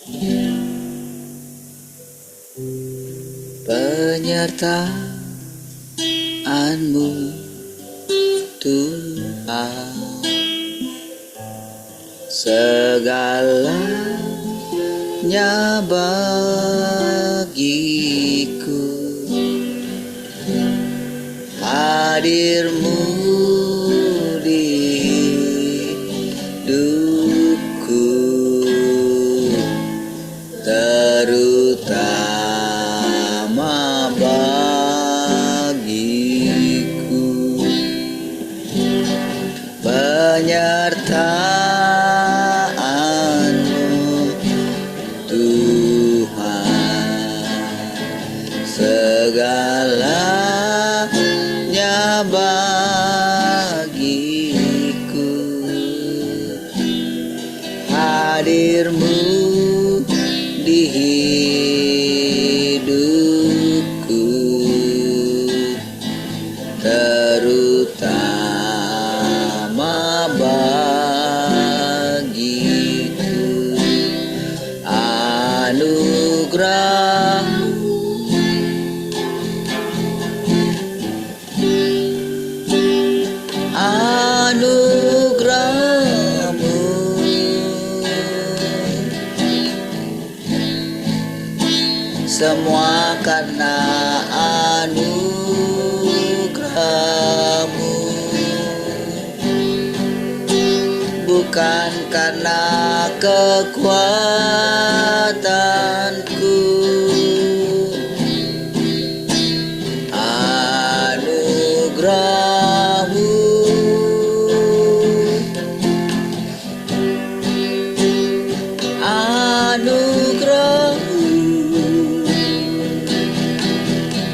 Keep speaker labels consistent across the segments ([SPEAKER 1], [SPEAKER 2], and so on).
[SPEAKER 1] Penyertaan-Mu Tuhan, segalanya bagiku. Hadir-Mu di hidupku, terutama bagiku. Penyertaan-Mu Tuhan, segalanya bagiku. Hadir-Mu di hidupku, terutama bagiku. Anugerah-Mu, anugerah-Mu, semua karena anugerah-Mu, bukan karena kekuatanku. Anugerah-Mu, anugerah-Mu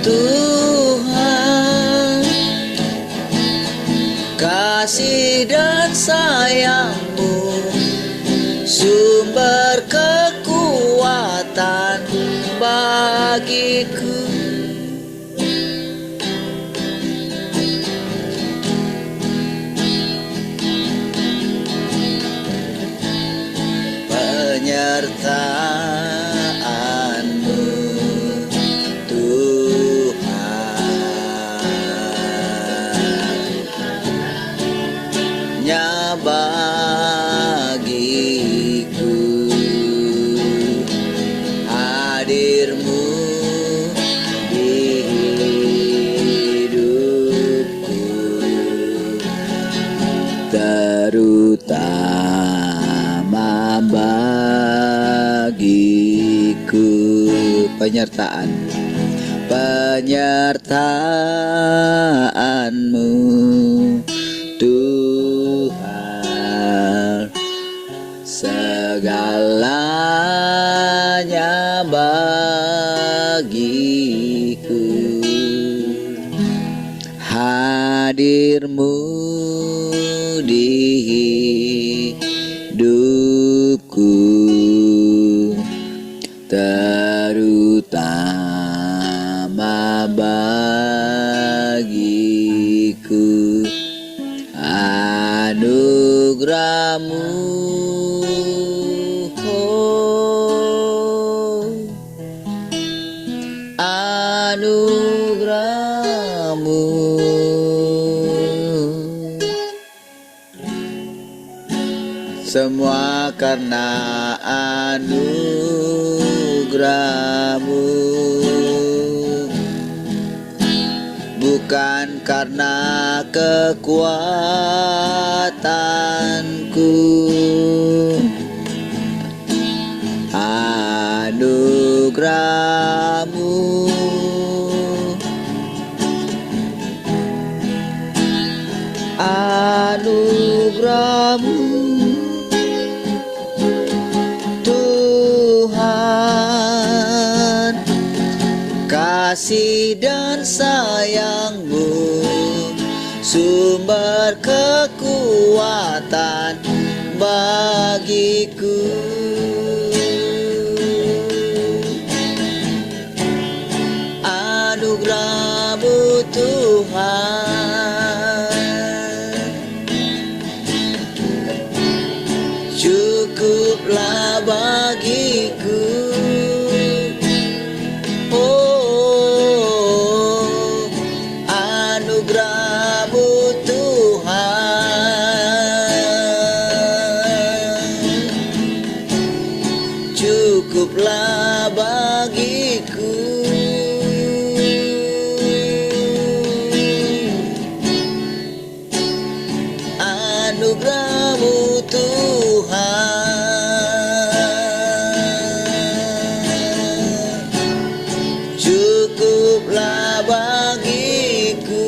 [SPEAKER 1] Tuhan, kasih dan sayang-Mu, sumber kekuatan bagiku. Penyertaan-Mu Tuhan, nya bagiku. Hadir-Mu di hidupku, terutama bagiku. Penyertaan-Mu Tuhan, segalanya bagiku. Hadir-Mu di hidupku, terutama bagiku. Anugerah-Mu, oh, anugerah-Mu, semua karena anugerah-Mu, bukan karena kekuatanku. Anugerah-Mu, anugerah-Mu Tuhan, kasih dan sayang-Mu, sumber kekuatan bagiku. Anugerah-Mu Tuhan, cukup cukuplah bagiku. Oh, anugerah-Mu Tuhan, cukuplah bagiku. Anugerah-Mu Tuhan, cukuplah bagiku.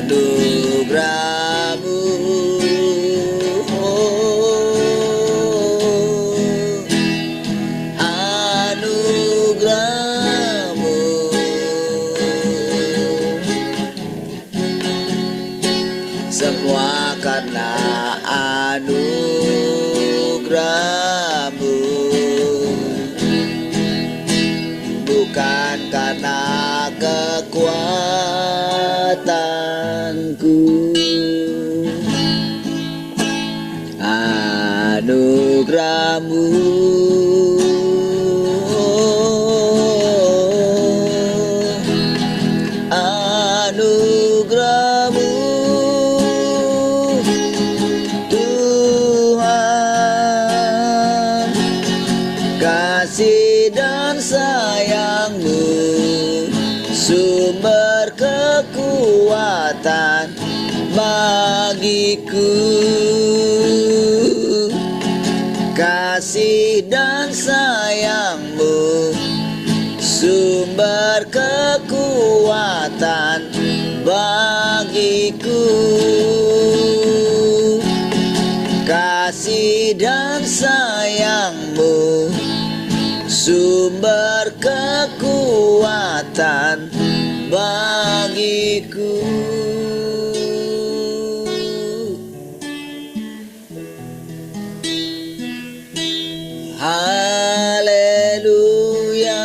[SPEAKER 1] Anugerah-Mu, anugerah-Mu, semua karena anugerah-Mu, bukan karena kekuatanku. Anugerah-Mu, anugerah-Mu Tuhan, kasih dan sayang-Mu sumber kekuatan bagiku. Kasih dan sayang-Mu sumber kekuatan bagiku. Kasih dan sayang-Mu sumber kekuatan bagiku. Haleluya,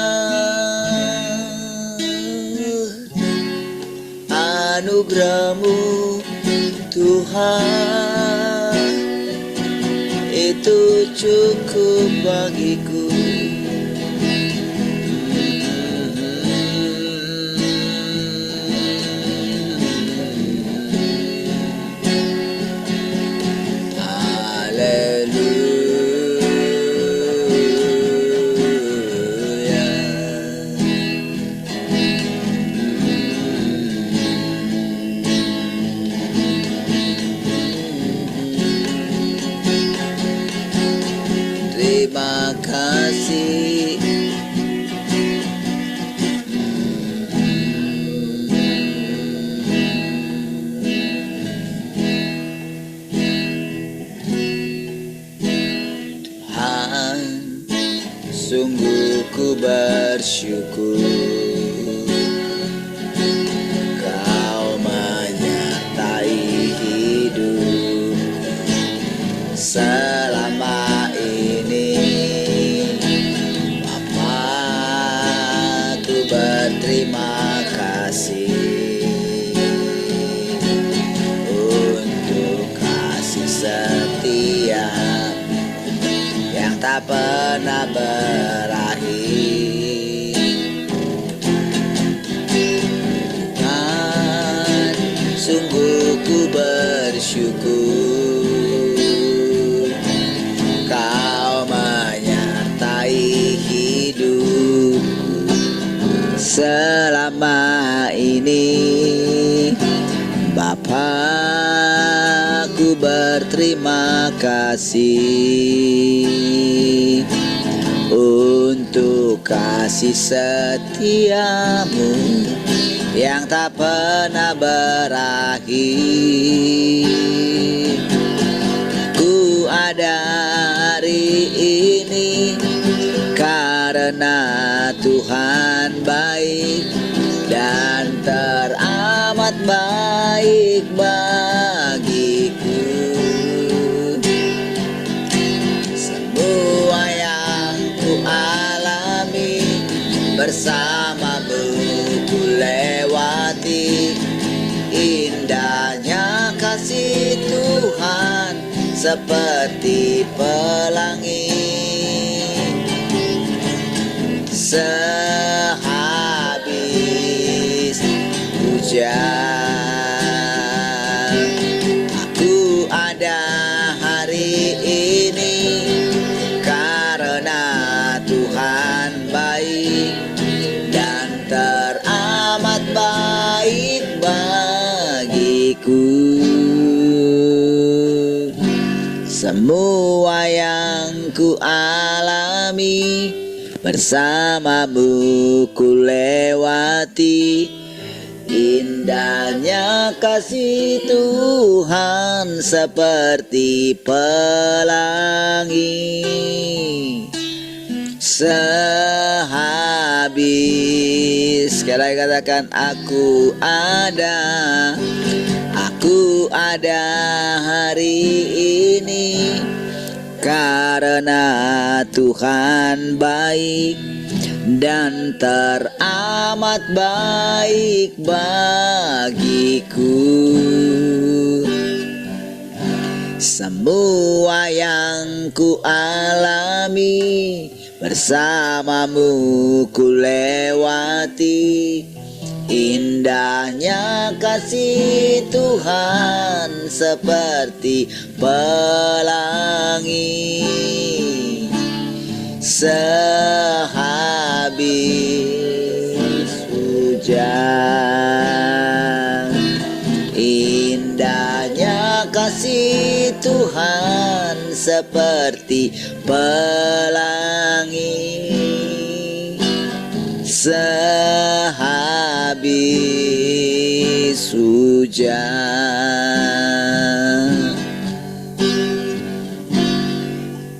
[SPEAKER 1] anugerah-Mu Tuhan, itu cukup bagiku. Terima kasih. Tuhan, sungguh ku bersyukur Kau menyertai hidup selama ini. Bapa, ku berterima kasih untuk kasih setia yang tak pernah berakhir. Tuhan, sungguh ku bersyukur Kau menyertai hidupku selama ini. Bapa, ku berterima kasih untuk kasih setiamu yang tak pernah berakhir. Ku ada hari ini karena Tuhan baik dan teramat baik bagiku. Semua yang ku alami bersamamu ku lewati, kasih Tuhan seperti pelangi. Sehabis hujan, aku ada hari ini karena Tuhan baik dan teramat baik bagiku. Semua yang ku alami bersamamu ku lewati, indahnya kasih Tuhan seperti pelangi. Sehabis, sekali lagi katakan aku ada hari ini karena Tuhan baik dan teramat baik bagiku. Semua yang ku alami bersamamu ku lewati, indahnya kasih Tuhan seperti pelangi. Sehabis hujan, indahnya kasih Tuhan seperti pelangi. Sehabis hujan,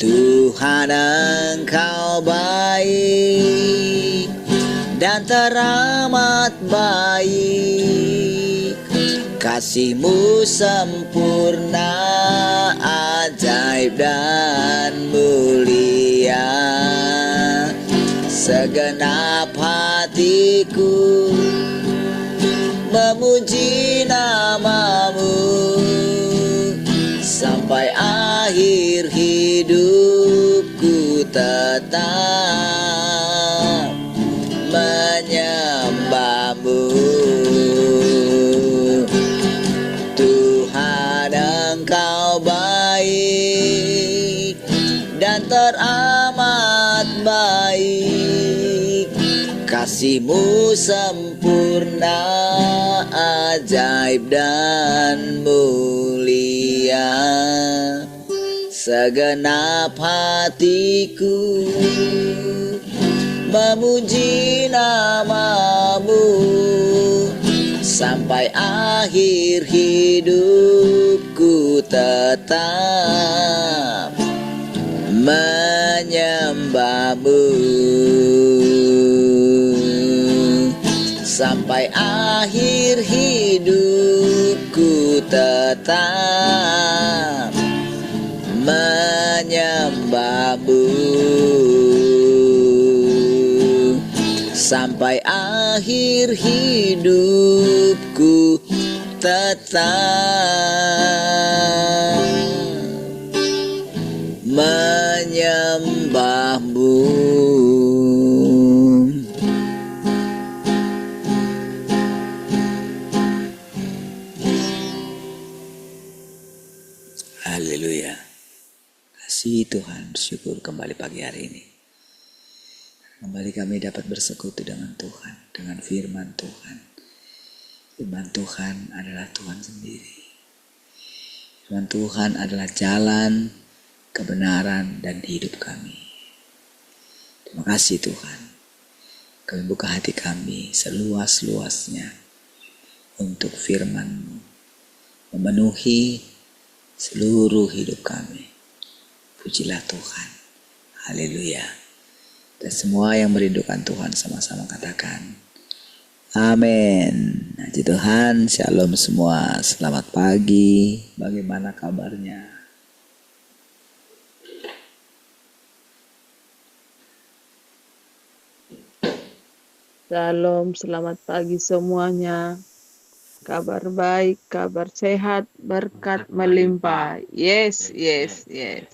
[SPEAKER 1] Tuhan Engkau baik dan teramat baik, kasih-Mu sempurna, ajaib dan mulia. Segenap hatiku memuji nama-Mu, sampai akhir hidupku tetap menyembah-Mu. Tuhan Engkau baik dan teramat baik, kasih-Mu sempurna, ajaib dan mulia. Segenap hatiku memuji nama-Mu, sampai akhir hidupku tetap menyembah-Mu. Sampai akhir hidupku tetap menyembah-Mu. Sampai akhir hidupku tetap menyembah-Mu. Haleluya. Kasih Tuhan, syukur kembali pagi hari ini. Kembali kami dapat bersekutu dengan Tuhan, dengan firman Tuhan. Firman Tuhan adalah Tuhan sendiri. Firman Tuhan adalah jalan, kebenaran, dan hidup kami. Terima kasih Tuhan. Kami buka hati kami seluas-luasnya untuk firman-Mu memenuhi seluruh hidup kami. Pujilah Tuhan. Haleluya. Dan semua yang merindukan Tuhan sama-sama katakan amin. Puji Tuhan, shalom semua. Selamat pagi. Bagaimana kabarnya?
[SPEAKER 2] Shalom, selamat pagi semuanya. kabar baik, kabar sehat, berkat melimpah. Yes, yes, yes.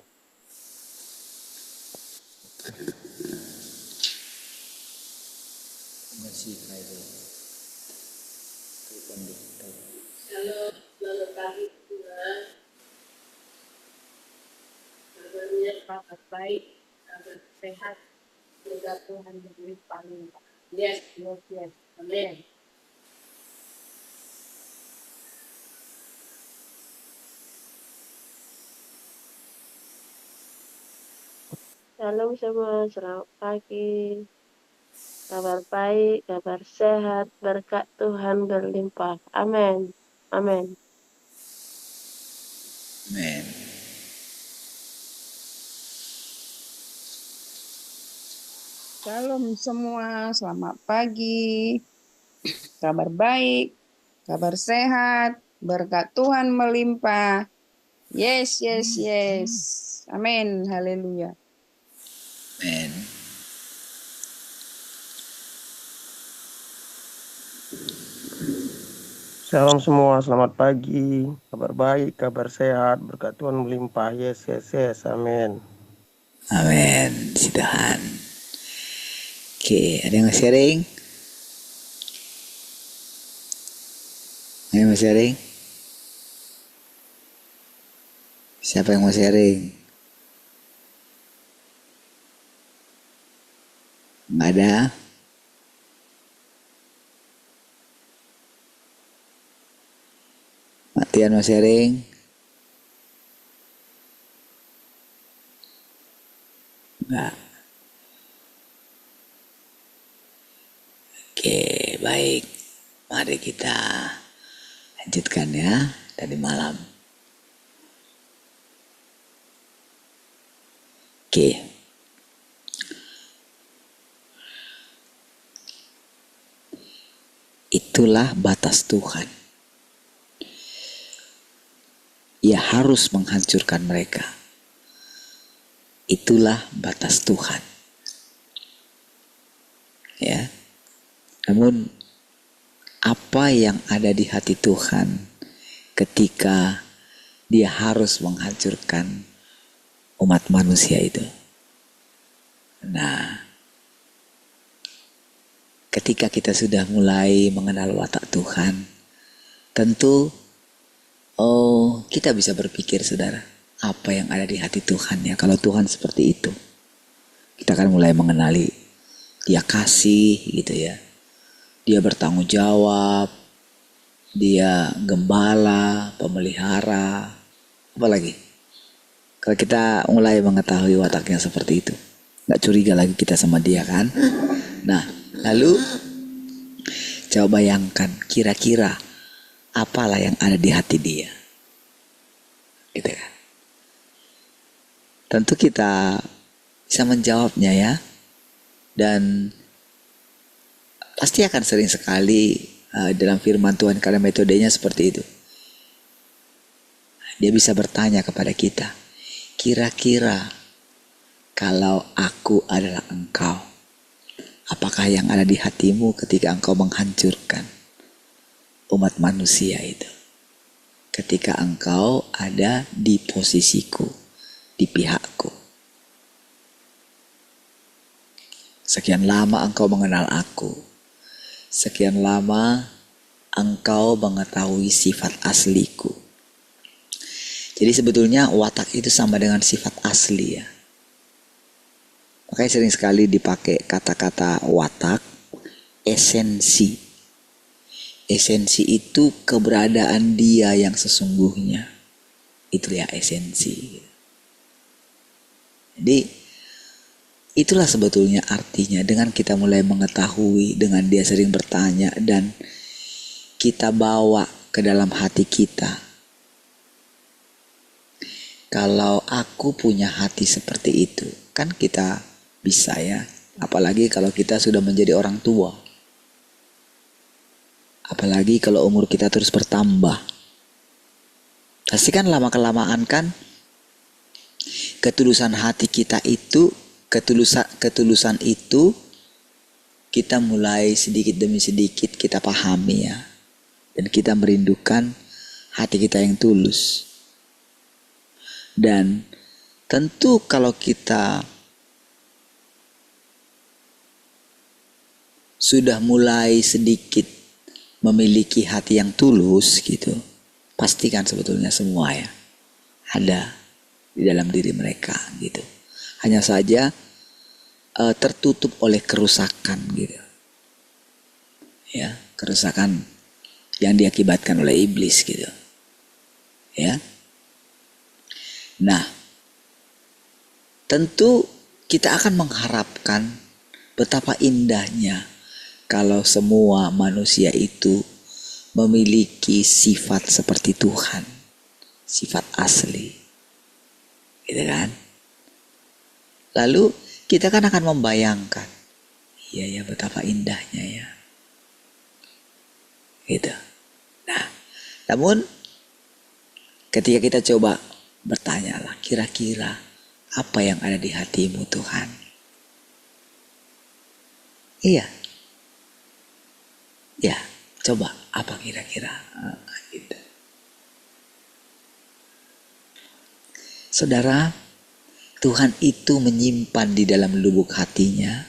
[SPEAKER 3] Shalom, selamat pagi Tuhan. Kabarnya kabar baik, kabar sehat, semoga Tuhan berlimpah limpah. Yes, yes, yes. Amin. Shalom semua, selamat pagi. Kabar baik, kabar sehat, berkat Tuhan berlimpah. Amin. Amin.
[SPEAKER 1] Men.
[SPEAKER 4] Shalom semua, selamat pagi. Kabar baik, kabar sehat, berkat Tuhan melimpah. Yes, yes, yes. Amin, haleluya.
[SPEAKER 1] Men.
[SPEAKER 5] Shalom semua, selamat pagi. Kabar baik, kabar sehat, berkat Tuhan melimpah. Yes, yes, yes. Amin.
[SPEAKER 1] Amin. Si Tuhan. Oke, ada yang mau sharing? Ada yang mau sharing? Siapa yang mau sharing? Nggak ada? Matian mau sharing? Nggak. Oke, baik. Mari kita lanjutkan ya tadi malam. Oke. Itulah batas Tuhan. Ia harus menghancurkan mereka. Itulah batas Tuhan. Ya. Namun apa yang ada di hati Tuhan ketika dia harus menghancurkan umat manusia itu? Nah, ketika kita sudah mulai mengenal watak Tuhan, tentu kita bisa berpikir, saudara, apa yang ada di hati Tuhan ya. Kalau Tuhan seperti itu, kita akan mulai mengenali dia kasih gitu ya. Dia bertanggung jawab, dia gembala, pemelihara, apalagi kalau kita mulai mengetahui wataknya seperti itu, gak curiga lagi kita sama dia kan. Nah, lalu coba bayangkan kira-kira apalah yang ada di hati dia, gitu kan. Tentu kita bisa menjawabnya ya. Dan pasti akan sering sekali dalam firman Tuhan, karena metodenya seperti itu. Dia bisa bertanya kepada kita, kira-kira kalau aku adalah engkau, apakah yang ada di hatimu ketika engkau menghancurkan umat manusia itu? Ketika engkau ada di posisiku, di pihakku. Sekian lama engkau mengenal aku. Sekian lama engkau mengetahui sifat asliku. Jadi sebetulnya watak itu sama dengan sifat asli ya. Makanya sering sekali dipakai kata-kata watak, esensi. Esensi itu keberadaan dia yang sesungguhnya. Itu ya esensi. Jadi itulah sebetulnya artinya dengan kita mulai mengetahui, dengan dia sering bertanya dan kita bawa ke dalam hati kita. Kalau aku punya hati seperti itu, kan kita bisa ya. Apalagi kalau kita sudah menjadi orang tua. Apalagi kalau umur kita terus bertambah. Pasti kan lama-kelamaan kan ketulusan hati kita itu, ketulusan itu kita mulai sedikit demi sedikit kita pahami ya. Dan kita merindukan hati kita yang tulus. Dan tentu kalau kita sudah mulai sedikit memiliki hati yang tulus gitu, pastikan sebetulnya semua ya ada di dalam diri mereka gitu. Hanya saja tertutup oleh kerusakan gitu. Ya, kerusakan yang diakibatkan oleh iblis gitu. Ya. Nah, tentu kita akan mengharapkan betapa indahnya kalau semua manusia itu memiliki sifat seperti Tuhan, sifat asli, gitu kan? Lalu kita kan akan membayangkan, iya ya betapa indahnya ya, gitu. Nah, namun ketika kita coba bertanyalah, kira-kira apa yang ada di hatimu Tuhan? Iya. Ya, coba apa kira-kira? Gitu. Saudara, Tuhan itu menyimpan di dalam lubuk hatinya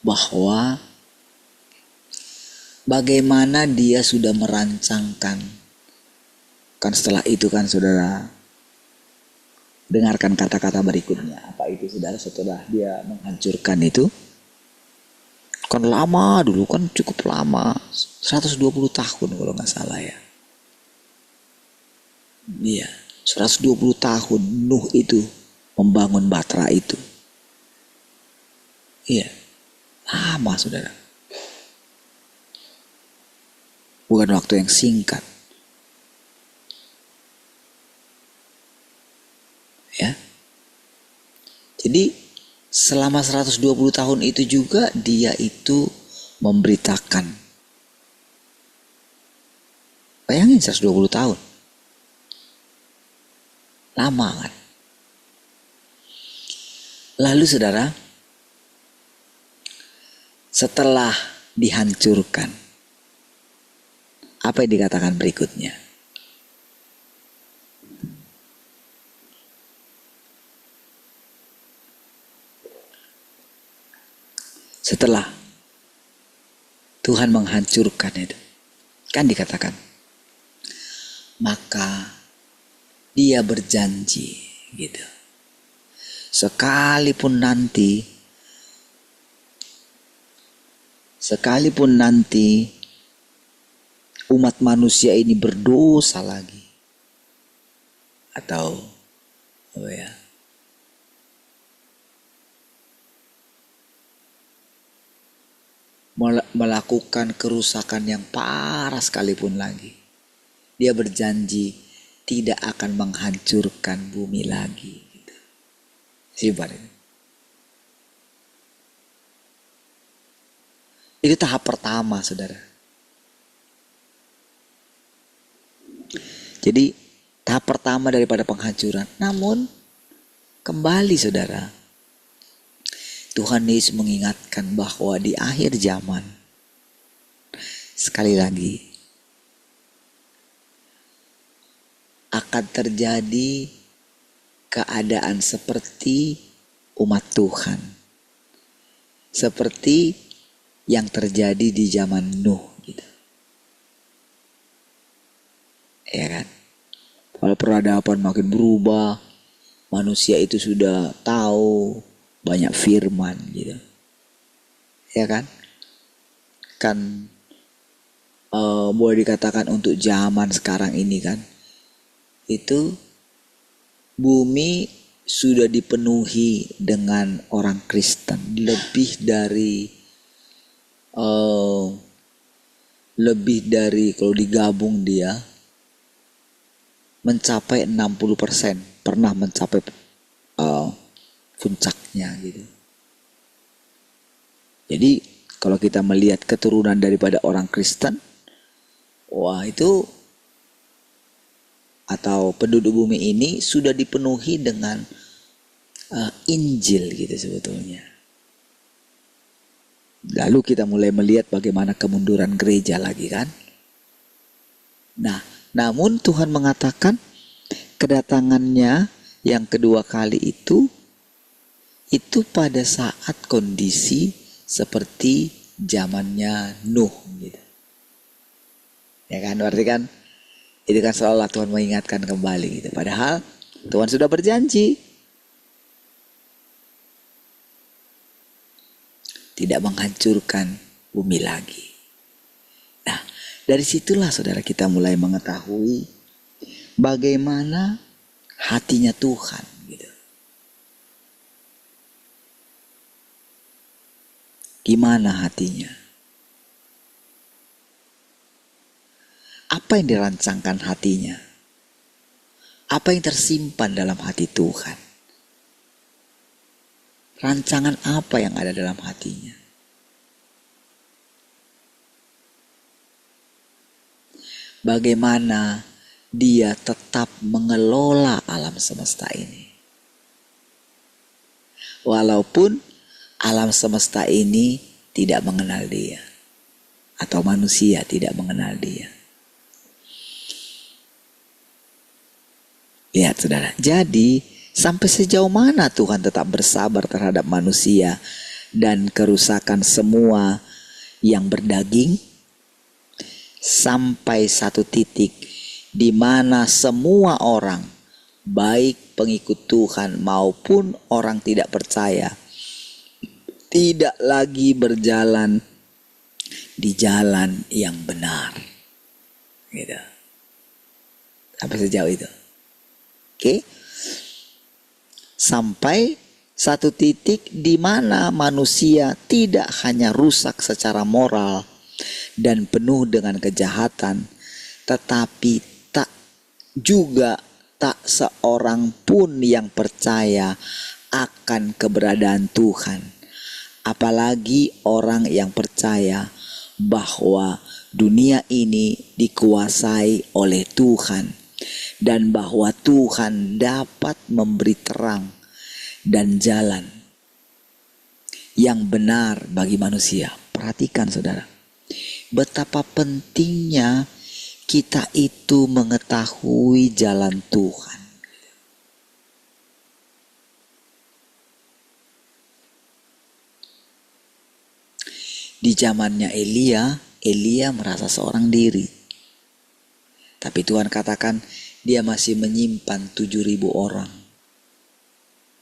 [SPEAKER 1] bahwa bagaimana dia sudah merancangkan. Kan setelah itu kan saudara dengarkan kata-kata berikutnya. Apa itu saudara setelah dia menghancurkan itu? Kan lama dulu, kan cukup lama, 120 tahun kalau nggak salah ya. Iya, 120 tahun Nuh itu membangun Batra itu. Iya, lama saudara. Bukan waktu yang singkat. Ya. Jadi selama 120 tahun itu juga dia itu memberitakan. Bayangin 120 tahun. Lama kan? Lalu saudara, setelah dihancurkan, apa yang dikatakan berikutnya? Setelah Tuhan menghancurkan itu, kan dikatakan, maka dia berjanji gitu. Sekalipun nanti umat manusia ini berdosa lagi, atau apa ya, melakukan kerusakan yang parah sekalipun lagi, dia berjanji tidak akan menghancurkan bumi lagi gitu. Siapa ini? Itu tahap pertama saudara. Jadi tahap pertama daripada penghancuran. Namun kembali saudara, Tuhan Yesus mengingatkan bahwa di akhir zaman, sekali lagi, akan terjadi keadaan seperti umat Tuhan. Seperti yang terjadi di zaman Nuh gitu. Ya kan? Kalau peradaban makin berubah, manusia itu sudah tahu banyak firman gitu. Ya kan? Kan boleh dikatakan untuk zaman sekarang ini kan, itu bumi sudah dipenuhi dengan orang Kristen. Lebih dari kalau digabung dia mencapai 60%, pernah mencapai puncaknya gitu. Jadi kalau kita melihat keturunan daripada orang Kristen, wah itu atau penduduk bumi ini sudah dipenuhi dengan Injil gitu sebetulnya. Lalu kita mulai melihat bagaimana kemunduran gereja lagi kan. Nah, namun Tuhan mengatakan kedatangannya yang kedua kali itu pada saat kondisi seperti zamannya Nuh gitu. Ya kan, berarti kan itu kan seolah Tuhan mengingatkan kembali gitu. Padahal Tuhan sudah berjanji tidak menghancurkan bumi lagi. Nah, dari situlah saudara kita mulai mengetahui bagaimana hatinya Tuhan gitu. Gimana hatinya? Apa yang dirancangkan hatinya? Apa yang tersimpan dalam hati Tuhan? Rancangan apa yang ada dalam hatinya? Bagaimana dia tetap mengelola alam semesta ini? Walaupun alam semesta ini tidak mengenal dia, atau manusia tidak mengenal dia. Lihat saudara, jadi sampai sejauh mana Tuhan tetap bersabar terhadap manusia dan kerusakan semua yang berdaging, sampai satu titik di mana semua orang, baik pengikut Tuhan maupun orang tidak percaya, tidak lagi berjalan di jalan yang benar. Gitu. Sampai sejauh itu. Oke. Sampai satu titik di mana manusia tidak hanya rusak secara moral dan penuh dengan kejahatan, tetapi tak seorang pun yang percaya akan keberadaan Tuhan. Apalagi orang yang percaya bahwa dunia ini dikuasai oleh Tuhan dan bahwa Tuhan dapat memberi terang dan jalan yang benar bagi manusia. Perhatikan saudara, betapa pentingnya kita itu mengetahui jalan Tuhan. Di zamannya Elia merasa seorang diri. Tapi Tuhan katakan dia masih menyimpan 7.000 orang.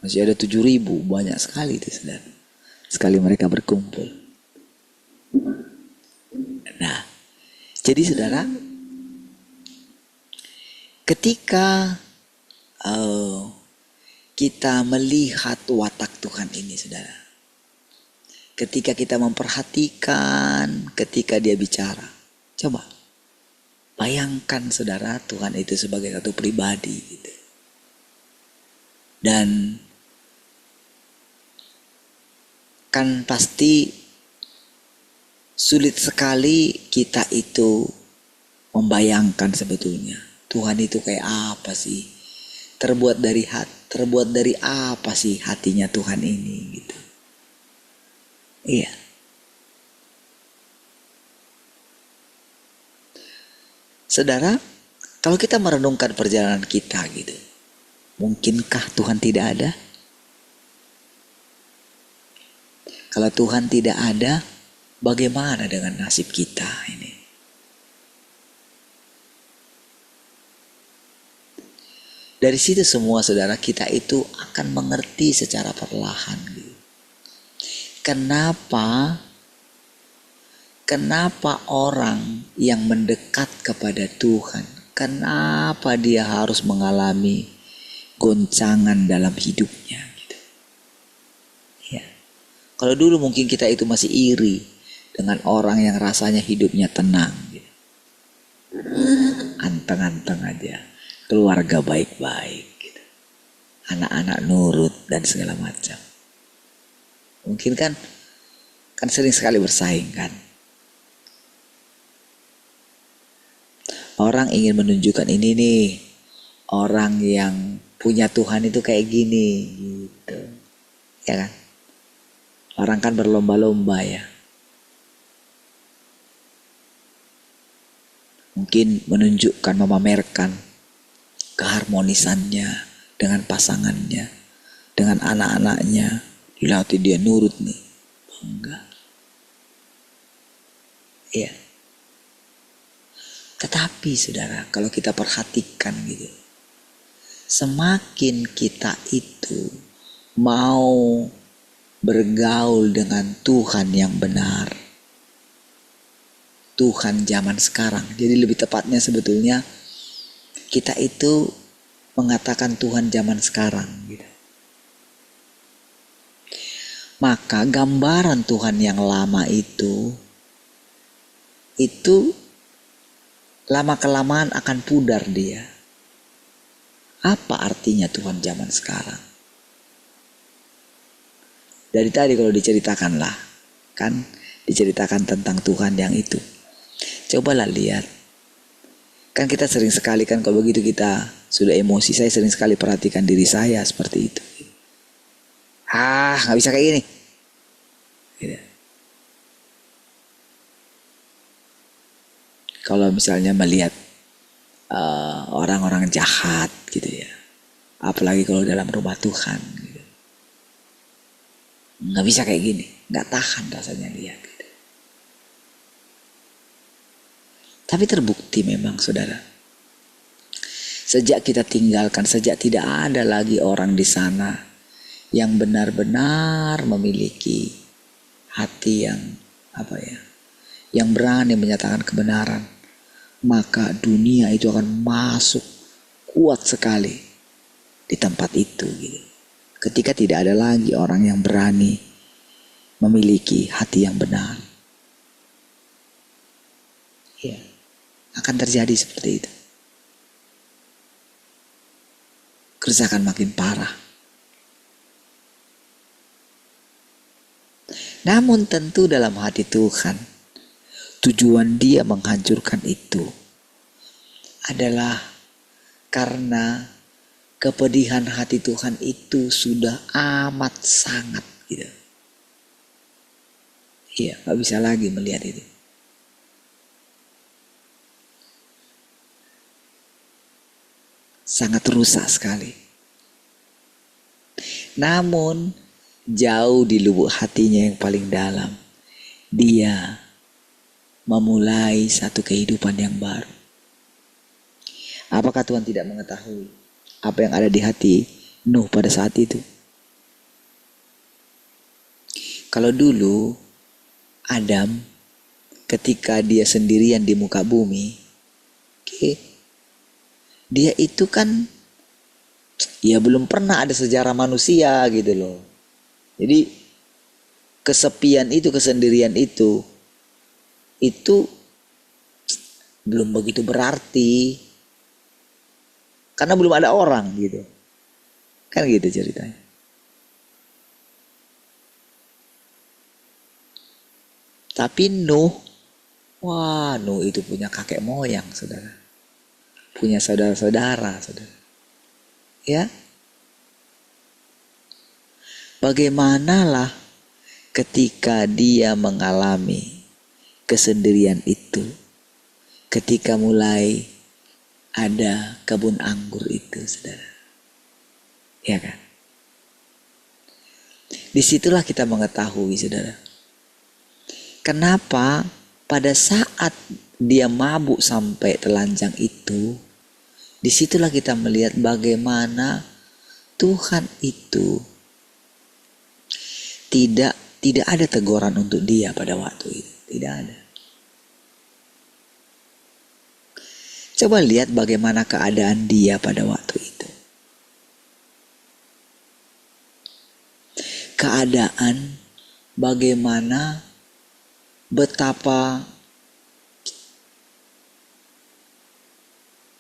[SPEAKER 1] Masih ada 7.000, banyak sekali itu saudara. Sekali mereka berkumpul. Nah, jadi saudara, ketika kita melihat watak Tuhan ini saudara, ketika kita memperhatikan ketika dia bicara, coba bayangkan saudara, Tuhan itu sebagai satu pribadi gitu. Dan kan pasti sulit sekali kita itu membayangkan sebetulnya Tuhan itu kayak apa sih? Terbuat dari apa sih hatinya Tuhan ini gitu. Iya. Saudara, kalau kita merenungkan perjalanan kita gitu, mungkinkah Tuhan tidak ada? Kalau Tuhan tidak ada, bagaimana dengan nasib kita ini? Dari situ semua saudara, kita itu akan mengerti secara perlahan gitu. Kenapa orang yang mendekat kepada Tuhan, kenapa dia harus mengalami goncangan dalam hidupnya gitu. Ya. Kalau dulu mungkin kita itu masih iri dengan orang yang rasanya hidupnya tenang gitu. Anteng-anteng aja, keluarga baik-baik gitu. Anak-anak nurut dan segala macam. Mungkin kan sering sekali bersaing kan. Orang ingin menunjukkan ini nih, orang yang punya Tuhan itu kayak gini gitu. Ya kan? Orang kan berlomba-lomba ya. Mungkin menunjukkan, memamerkan keharmonisannya dengan pasangannya, dengan anak-anaknya. Dilatih dia nurut nih, bangga. Iya. Tetapi saudara, kalau kita perhatikan gitu, semakin kita itu mau bergaul dengan Tuhan yang benar, Tuhan zaman sekarang. Jadi lebih tepatnya sebetulnya kita itu mengatakan Tuhan zaman sekarang gitu. Maka gambaran Tuhan yang lama itu lama-kelamaan akan pudar dia. Apa artinya Tuhan zaman sekarang? Dari tadi kalau diceritakan lah, kan diceritakan tentang Tuhan yang itu. Cobalah lihat. Kan kita sering sekali kan kalau begitu kita sudah emosi, saya sering sekali perhatikan diri saya seperti itu. Gak bisa kayak gini. Gitu. Kalau misalnya melihat orang-orang jahat gitu ya, apalagi kalau dalam rumah Tuhan gitu. Nggak bisa kayak gini, nggak tahan rasanya lihat gitu. Tapi terbukti memang saudara, sejak kita tinggalkan, sejak tidak ada lagi orang di sana yang benar-benar memiliki hati yang berani menyatakan kebenaran, maka dunia itu akan masuk kuat sekali di tempat itu gitu. Ketika tidak ada lagi orang yang berani memiliki hati yang benar, ya akan terjadi seperti itu. Kerusakan makin parah. Namun tentu dalam hati Tuhan, tujuan dia menghancurkan itu adalah karena kepedihan hati Tuhan itu sudah amat sangat gitu. Iya, gak bisa lagi melihat itu. Sangat rusak sekali. Namun jauh di lubuk hatinya yang paling dalam, dia memulai satu kehidupan yang baru. Apakah Tuhan tidak mengetahui apa yang ada di hati Nuh pada saat itu? Kalau dulu Adam ketika dia sendirian di muka bumi, dia itu kan ya belum pernah ada sejarah manusia gitu loh. Jadi kesepian itu, kesendirian itu belum begitu berarti karena belum ada orang gitu. Kan gitu ceritanya. Tapi Nuh itu punya kakek moyang, saudara. Punya saudara-saudara, saudara. Ya. Bagaimanalah ketika dia mengalami kesendirian itu, ketika mulai ada kebun anggur itu, saudara. Ya kan? Disitulah kita mengetahui, saudara. Kenapa pada saat dia mabuk sampai telanjang itu, disitulah kita melihat bagaimana Tuhan itu tidak ada teguran untuk dia pada waktu itu. Tidak ada. Coba lihat bagaimana keadaan dia pada waktu itu. Keadaan bagaimana, betapa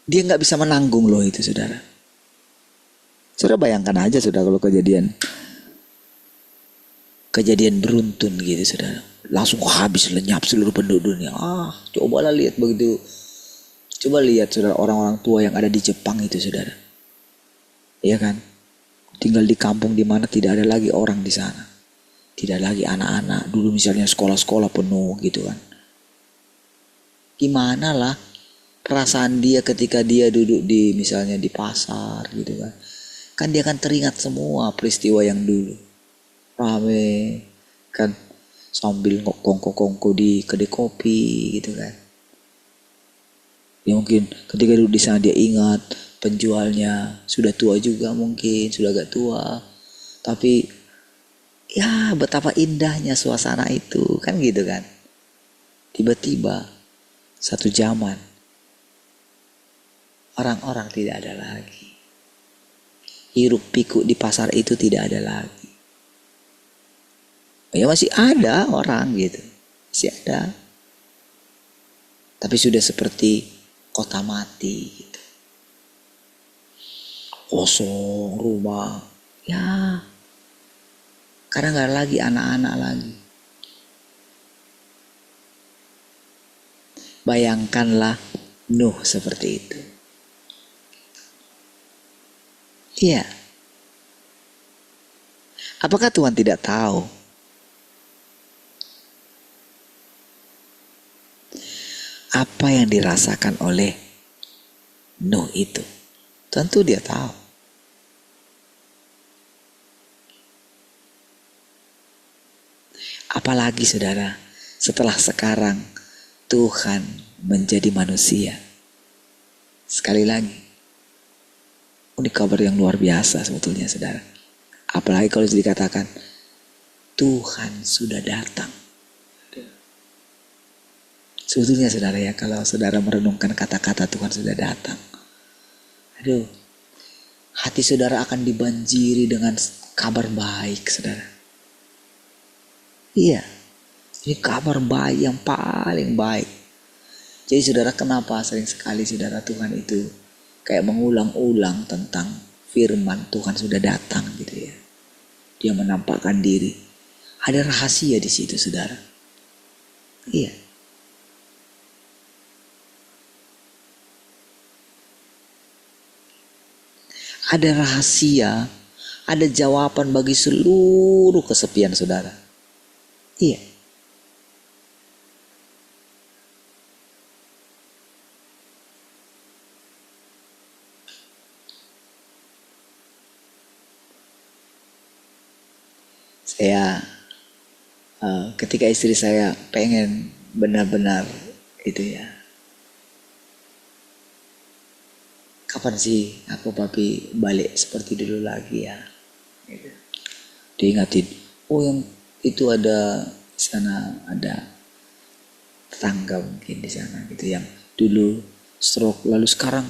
[SPEAKER 1] dia gak bisa menanggung loh itu, saudara. Saudara bayangkan aja, saudara, kalau kejadian beruntun gitu, saudara. Langsung habis, lenyap seluruh penduduk dunia. Cobalah lihat begitu. Coba lihat, saudara, orang-orang tua yang ada di Jepang itu, saudara. Iya kan? Tinggal di kampung di mana tidak ada lagi orang di sana. Tidak lagi anak-anak. Dulu misalnya sekolah-sekolah penuh gitu kan. Gimana lah perasaan dia ketika dia duduk di misalnya di pasar gitu kan. Kan dia akan teringat semua peristiwa yang dulu. Rame kan sambil kongko-kongko di kedai kopi gitu kan. Ya mungkin ketika duduk di sana dia ingat penjualnya sudah tua juga, mungkin sudah agak tua. Tapi ya betapa indahnya suasana itu kan gitu kan. Tiba-tiba satu zaman orang-orang tidak ada lagi. Hiruk pikuk di pasar itu tidak ada lagi. Ya masih ada orang gitu. Masih ada. Tapi sudah seperti kota mati gitu. Kosong rumah. Ya. Karena gak ada lagi anak-anak lagi. Bayangkanlah Nuh seperti itu. Iya. Apakah Tuhan tidak tahu? Apa yang dirasakan oleh Nuh itu? Tentu dia tahu. Apalagi saudara, setelah sekarang Tuhan menjadi manusia. Sekali lagi. Ini kabar yang luar biasa sebetulnya saudara. Apalagi kalau dikatakan Tuhan sudah datang. Sebetulnya saudara ya, kalau saudara merenungkan kata-kata Tuhan sudah datang. Aduh, hati saudara akan dibanjiri dengan kabar baik saudara. Iya, ini kabar baik yang paling baik. Jadi saudara, kenapa sering sekali saudara Tuhan itu kayak mengulang-ulang tentang firman Tuhan sudah datang gitu ya. Dia menampakkan diri. Ada rahasia di situ saudara. Iya. Ada rahasia, ada jawaban bagi seluruh kesepian saudara. Iya. Saya ketika istri saya pengen benar-benar itu ya, kapan sih aku papi balik seperti dulu lagi ya gitu. Diingatin, oh yang itu ada di sana, ada tetangga mungkin di sana gitu yang dulu stroke lalu sekarang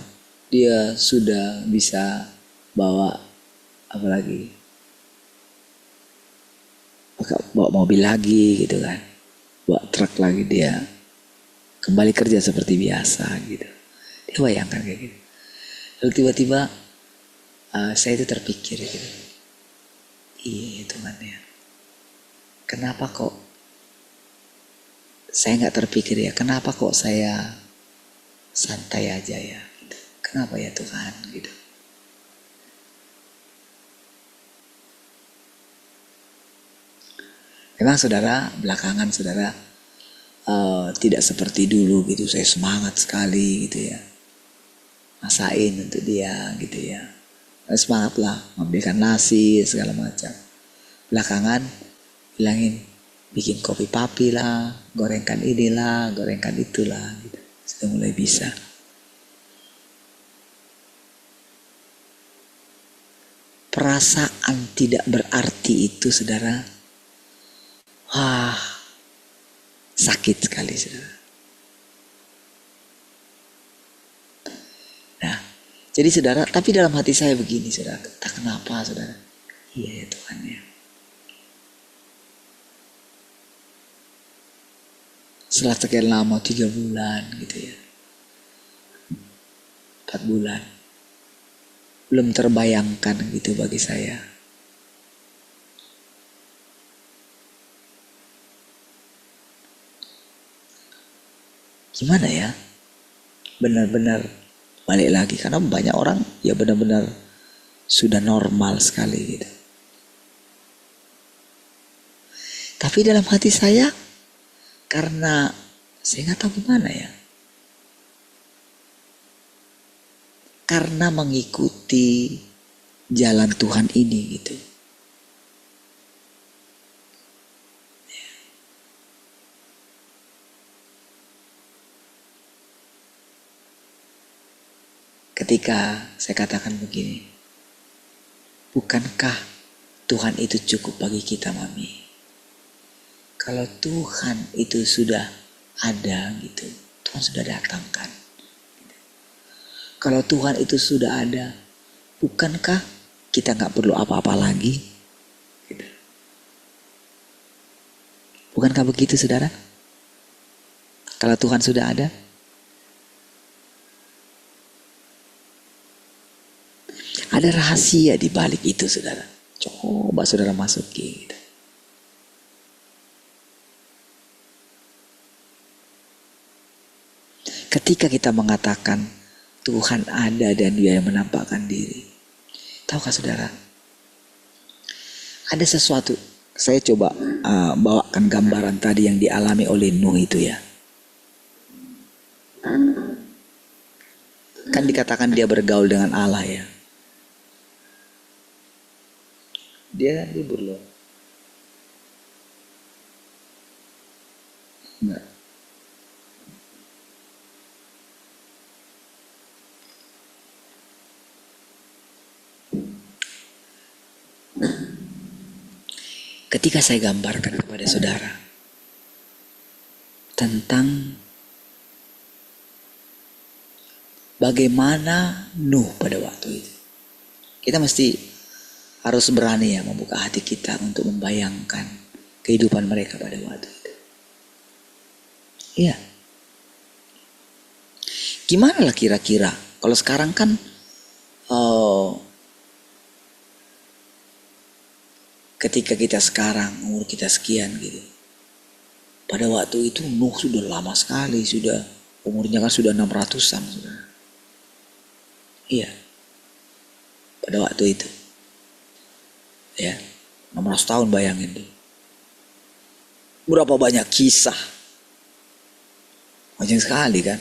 [SPEAKER 1] dia sudah bisa bawa apalagi bawa mobil lagi gitu kan, bawa truk lagi, dia kembali kerja seperti biasa gitu. Dia bayangkan kayak gitu. Lalu tiba-tiba saya itu terpikir gitu, iya Tuhan ya, kenapa kok saya nggak terpikir ya, kenapa kok saya santai aja ya gitu. Kenapa ya Tuhan gitu. Memang saudara, belakangan saudara tidak seperti dulu gitu. Saya semangat sekali gitu ya, masain untuk dia gitu ya. Semangat lah, membikin nasi segala macam. Belakangan bilangin bikin kopi papi lah, gorengkan inilah, gorengkan itulah gitu. Sudah mulai bisa. Perasaan tidak berarti itu saudara, wah, sakit sekali saudara. Nah, jadi saudara, tapi dalam hati saya begini saudara, tak kenapa saudara. Iya ya Tuhan ya. Setelah sekian lama, 3 bulan gitu ya, 4 bulan, belum terbayangkan gitu bagi saya. Gimana ya, benar-benar balik lagi. Karena banyak orang ya benar-benar sudah normal sekali gitu. Tapi dalam hati saya, karena saya nggak tahu gimana ya, karena mengikuti jalan Tuhan ini gitu. Ketika saya katakan begini, bukankah Tuhan itu cukup bagi kita, Mami? Kalau Tuhan itu sudah ada gitu, Tuhan sudah datangkan. Kalau Tuhan itu sudah ada, bukankah kita nggak perlu apa-apa lagi? Gitu. Bukankah begitu, saudara? Kalau Tuhan sudah ada, ada rahasia di balik itu, saudara. Coba saudara masuki. Gitu. Ketika kita mengatakan Tuhan ada dan Dia yang menampakkan diri, tahukah saudara? Ada sesuatu. Saya coba bawakan gambaran tadi yang dialami oleh Nuh itu ya. Kan dikatakan dia bergaul dengan Allah ya. Dia libur loh. Enggak. Ketika saya gambarkan kepada saudara tentang bagaimana Nuh pada waktu itu, kita mesti harus berani ya membuka hati kita untuk membayangkan kehidupan mereka pada waktu itu. Iya. Gimana lah kira-kira kalau sekarang kan ketika kita sekarang umur kita sekian gitu. Pada waktu itu Nuh sudah lama sekali, sudah umurnya kan sudah 600-an sudah. Iya. Pada waktu itu. Ya, 600 tahun bayangin tuh. Berapa banyak kisah. Banyak sekali kan.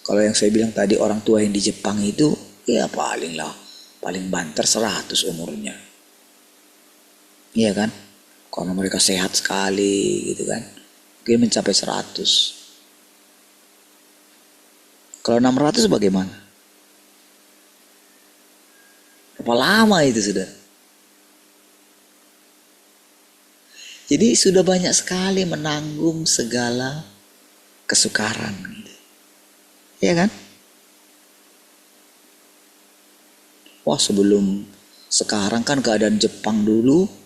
[SPEAKER 1] Kalau yang saya bilang tadi orang tua yang di Jepang itu ya paling banter 100 umurnya. Iya kan? Karena mereka sehat sekali gitu kan. Mungkin mencapai 100. Kalau 600 bagaimana? Berapa lama itu sudah? Jadi sudah banyak sekali menanggung segala kesukaran gitu. Iya kan? Wah, sebelum sekarang kan keadaan Jepang dulu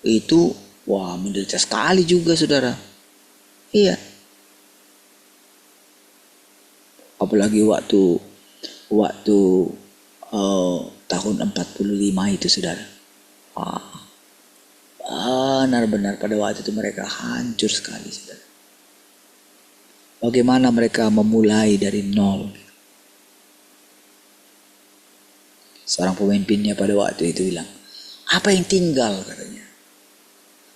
[SPEAKER 1] itu wah menderita sekali juga saudara. Iya. Apalagi waktu tahun 45 itu saudara. Benar-benar pada waktu itu mereka hancur sekali saudara. Bagaimana mereka memulai dari nol. Seorang pemimpinnya pada waktu itu bilang, apa yang tinggal katanya.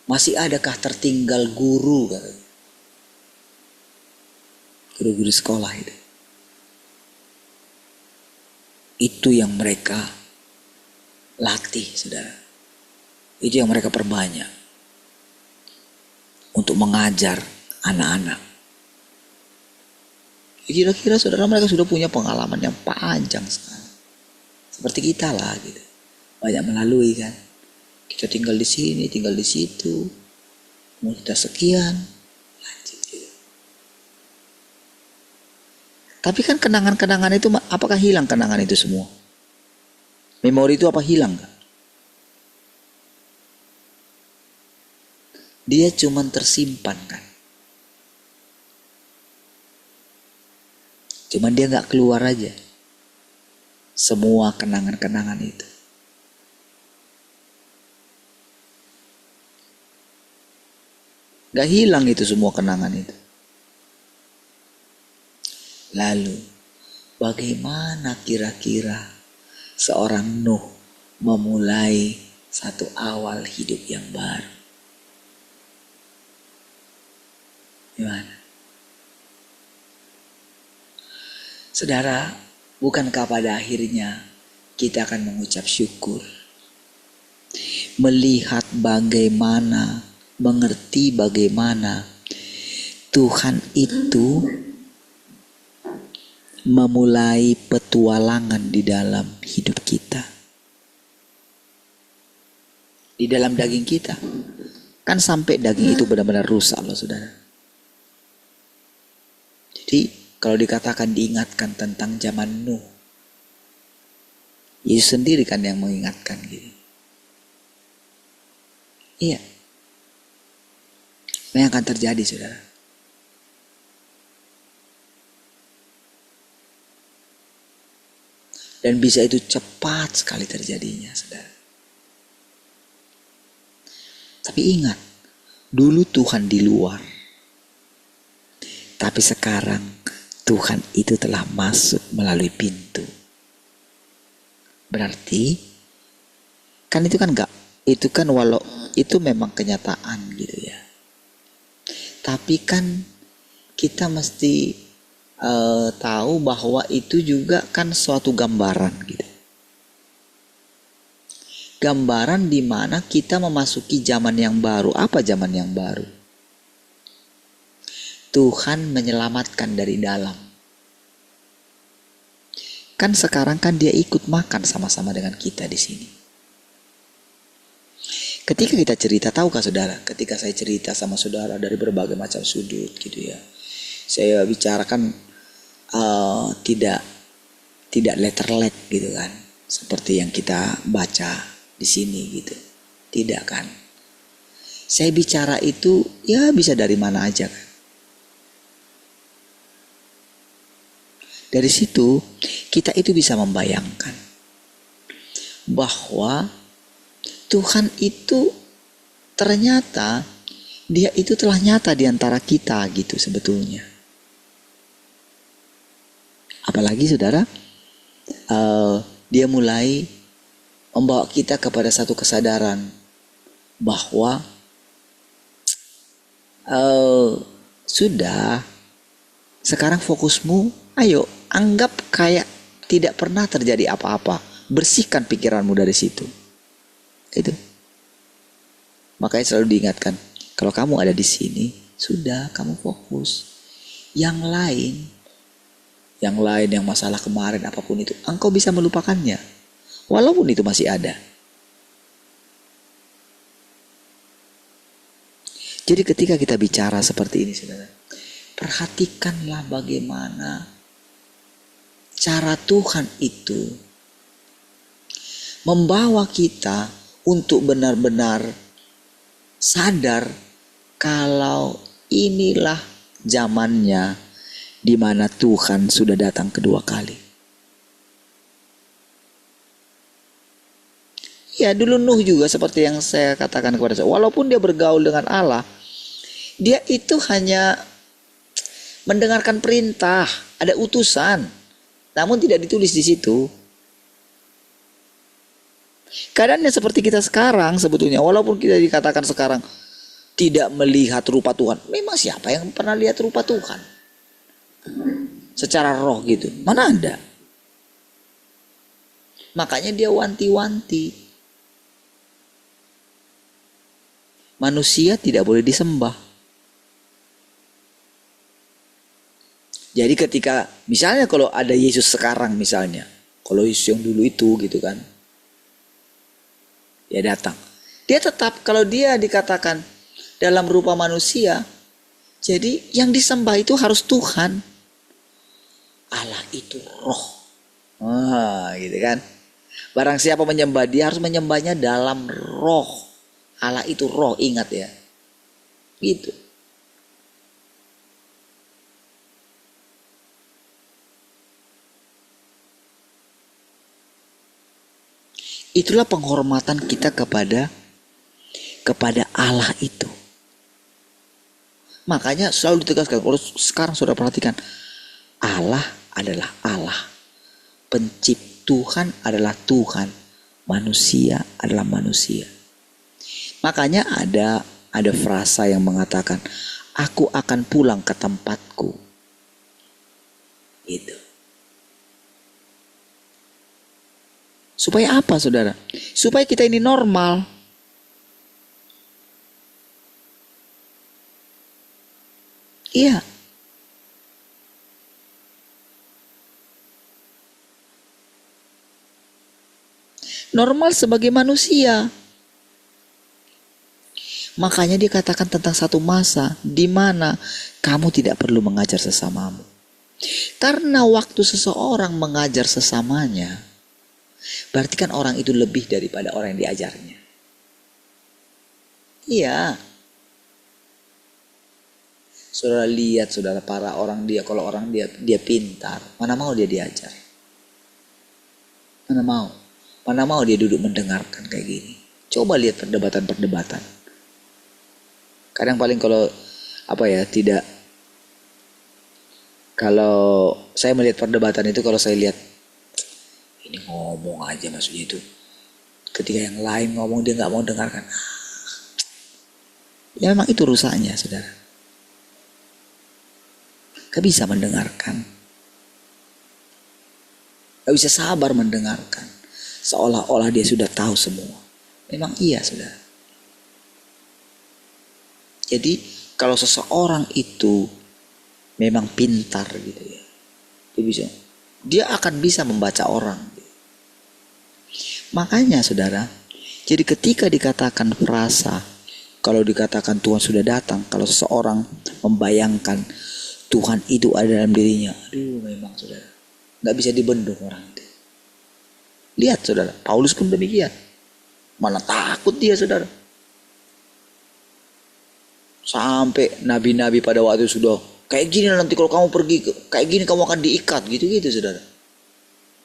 [SPEAKER 1] Masih adakah tertinggal guru katanya. Guru-guru sekolah itu. Itu yang mereka latih saudara. Itu yang mereka perbanyak. Untuk mengajar anak-anak. Kira-kira saudara mereka sudah punya pengalaman yang panjang sekali. Seperti kita lah gitu. Banyak melalui kan. Kita tinggal di sini, tinggal di situ. Umur kita sekian. Lanjut gitu. Tapi kan kenangan-kenangan itu, apakah hilang kenangan itu semua? Memori itu apa hilang kan? Dia cuman tersimpan kan. Cuman dia gak keluar aja. Semua kenangan-kenangan itu. Gak hilang itu semua kenangan itu. Lalu bagaimana kira-kira seorang Nuh memulai satu awal hidup yang baru? Gimana? Saudara, bukankah pada akhirnya kita akan mengucap syukur, melihat bagaimana, mengerti bagaimana Tuhan itu memulai petualangan di dalam hidup kita, di dalam daging kita. Kan sampai daging itu benar-benar rusak loh saudara. Jadi kalau dikatakan diingatkan tentang zaman Nuh, Yesus sendiri kan yang mengingatkan gitu. Iya. Apa yang akan terjadi saudara? Dan bisa itu cepat sekali terjadinya saudara. Tapi ingat, dulu Tuhan di luar. Tapi sekarang Tuhan itu telah masuk melalui pintu. Berarti kan itu kan enggak, itu kan walau itu memang kenyataan gitu ya. Tapi kan kita mesti tahu bahwa itu juga kan suatu gambaran gitu. Gambaran di mana kita memasuki zaman yang baru. Apa zaman yang baru? Tuhan menyelamatkan dari dalam. Kan sekarang kan dia ikut makan sama-sama dengan kita di sini. Ketika kita cerita, tahukah saudara? Ketika saya cerita sama saudara dari berbagai macam sudut gitu ya, saya bicarakan tidak letterlek gitu kan, seperti yang kita baca di sini gitu. Tidak kan. Saya bicara itu ya bisa dari mana aja kan. Dari situ kita itu bisa membayangkan bahwa Tuhan itu ternyata dia itu telah nyata di antara kita gitu sebetulnya. Apalagi saudara, dia mulai membawa kita kepada satu kesadaran bahwa sudah, sekarang fokusmu, ayo anggap kayak tidak pernah terjadi apa-apa. Bersihkan pikiranmu dari situ. Itu. Makanya selalu diingatkan, kalau kamu ada di sini, sudah kamu fokus. Yang lain yang masalah kemarin apapun itu, engkau bisa melupakannya. Walaupun itu masih ada. Jadi ketika kita bicara seperti ini saudara, perhatikanlah bagaimana cara Tuhan itu membawa kita untuk benar-benar sadar kalau inilah zamannya di mana Tuhan sudah datang kedua kali. Ya dulu Nuh juga seperti yang saya katakan kepada saya. Walaupun dia bergaul dengan Allah, dia itu hanya mendengarkan perintah, ada utusan, namun tidak ditulis di situ. Keadaannya seperti kita sekarang sebetulnya. Walaupun kita dikatakan sekarang tidak melihat rupa Tuhan. Memang siapa yang pernah lihat rupa Tuhan? Secara roh gitu. Mana ada? Makanya dia wanti-wanti. Manusia tidak boleh disembah. Jadi ketika misalnya kalau ada Yesus sekarang misalnya, kalau Yesus yang dulu itu gitu kan, dia datang. Dia tetap kalau dia dikatakan dalam rupa manusia, jadi yang disembah itu harus Tuhan. Allah itu roh. Gitu kan. Barang siapa menyembah dia harus menyembahnya dalam roh. Allah itu roh, ingat ya. Gitu. Itulah penghormatan kita kepada Allah itu. Makanya selalu ditegaskan, kalau sekarang saudara perhatikan, Allah adalah Allah. Tuhan adalah Tuhan. Manusia adalah manusia. Makanya ada frasa yang mengatakan, aku akan pulang ke tempatku. Gitu. Supaya apa saudara? Supaya kita ini normal. Iya. Normal sebagai manusia. Makanya dia katakan tentang satu masa di mana kamu tidak perlu mengajar sesamamu. Karena waktu seseorang mengajar sesamanya, berarti kan orang itu lebih daripada orang yang diajarnya. Iya. Saudara lihat, saudara, para orang dia, kalau orang dia pintar, mana mau dia diajar? Mana mau? Mana mau dia duduk mendengarkan kayak gini? Coba lihat perdebatan-perdebatan. Kadang paling kalau tidak, kalau saya melihat perdebatan itu, kalau saya lihat ini ngomong aja maksudnya itu, ketika yang lain ngomong dia nggak mau dengarkan. Ya memang itu rusaknya, saudara. Gak bisa mendengarkan, gak bisa sabar mendengarkan, seolah-olah dia sudah tahu semua. Memang iya, saudara. Jadi kalau seseorang itu memang pintar gitu ya, dia akan bisa membaca orang. Makanya saudara, jadi ketika dikatakan frasa, kalau dikatakan Tuhan sudah datang, kalau seseorang membayangkan Tuhan itu ada dalam dirinya, aduh memang saudara, gak bisa dibendung orang itu. Lihat saudara, Paulus pun demikian. Mana takut dia saudara. Sampai nabi-nabi pada waktu sudah kayak gini, nanti kalau kamu pergi kayak gini kamu akan diikat gitu-gitu saudara.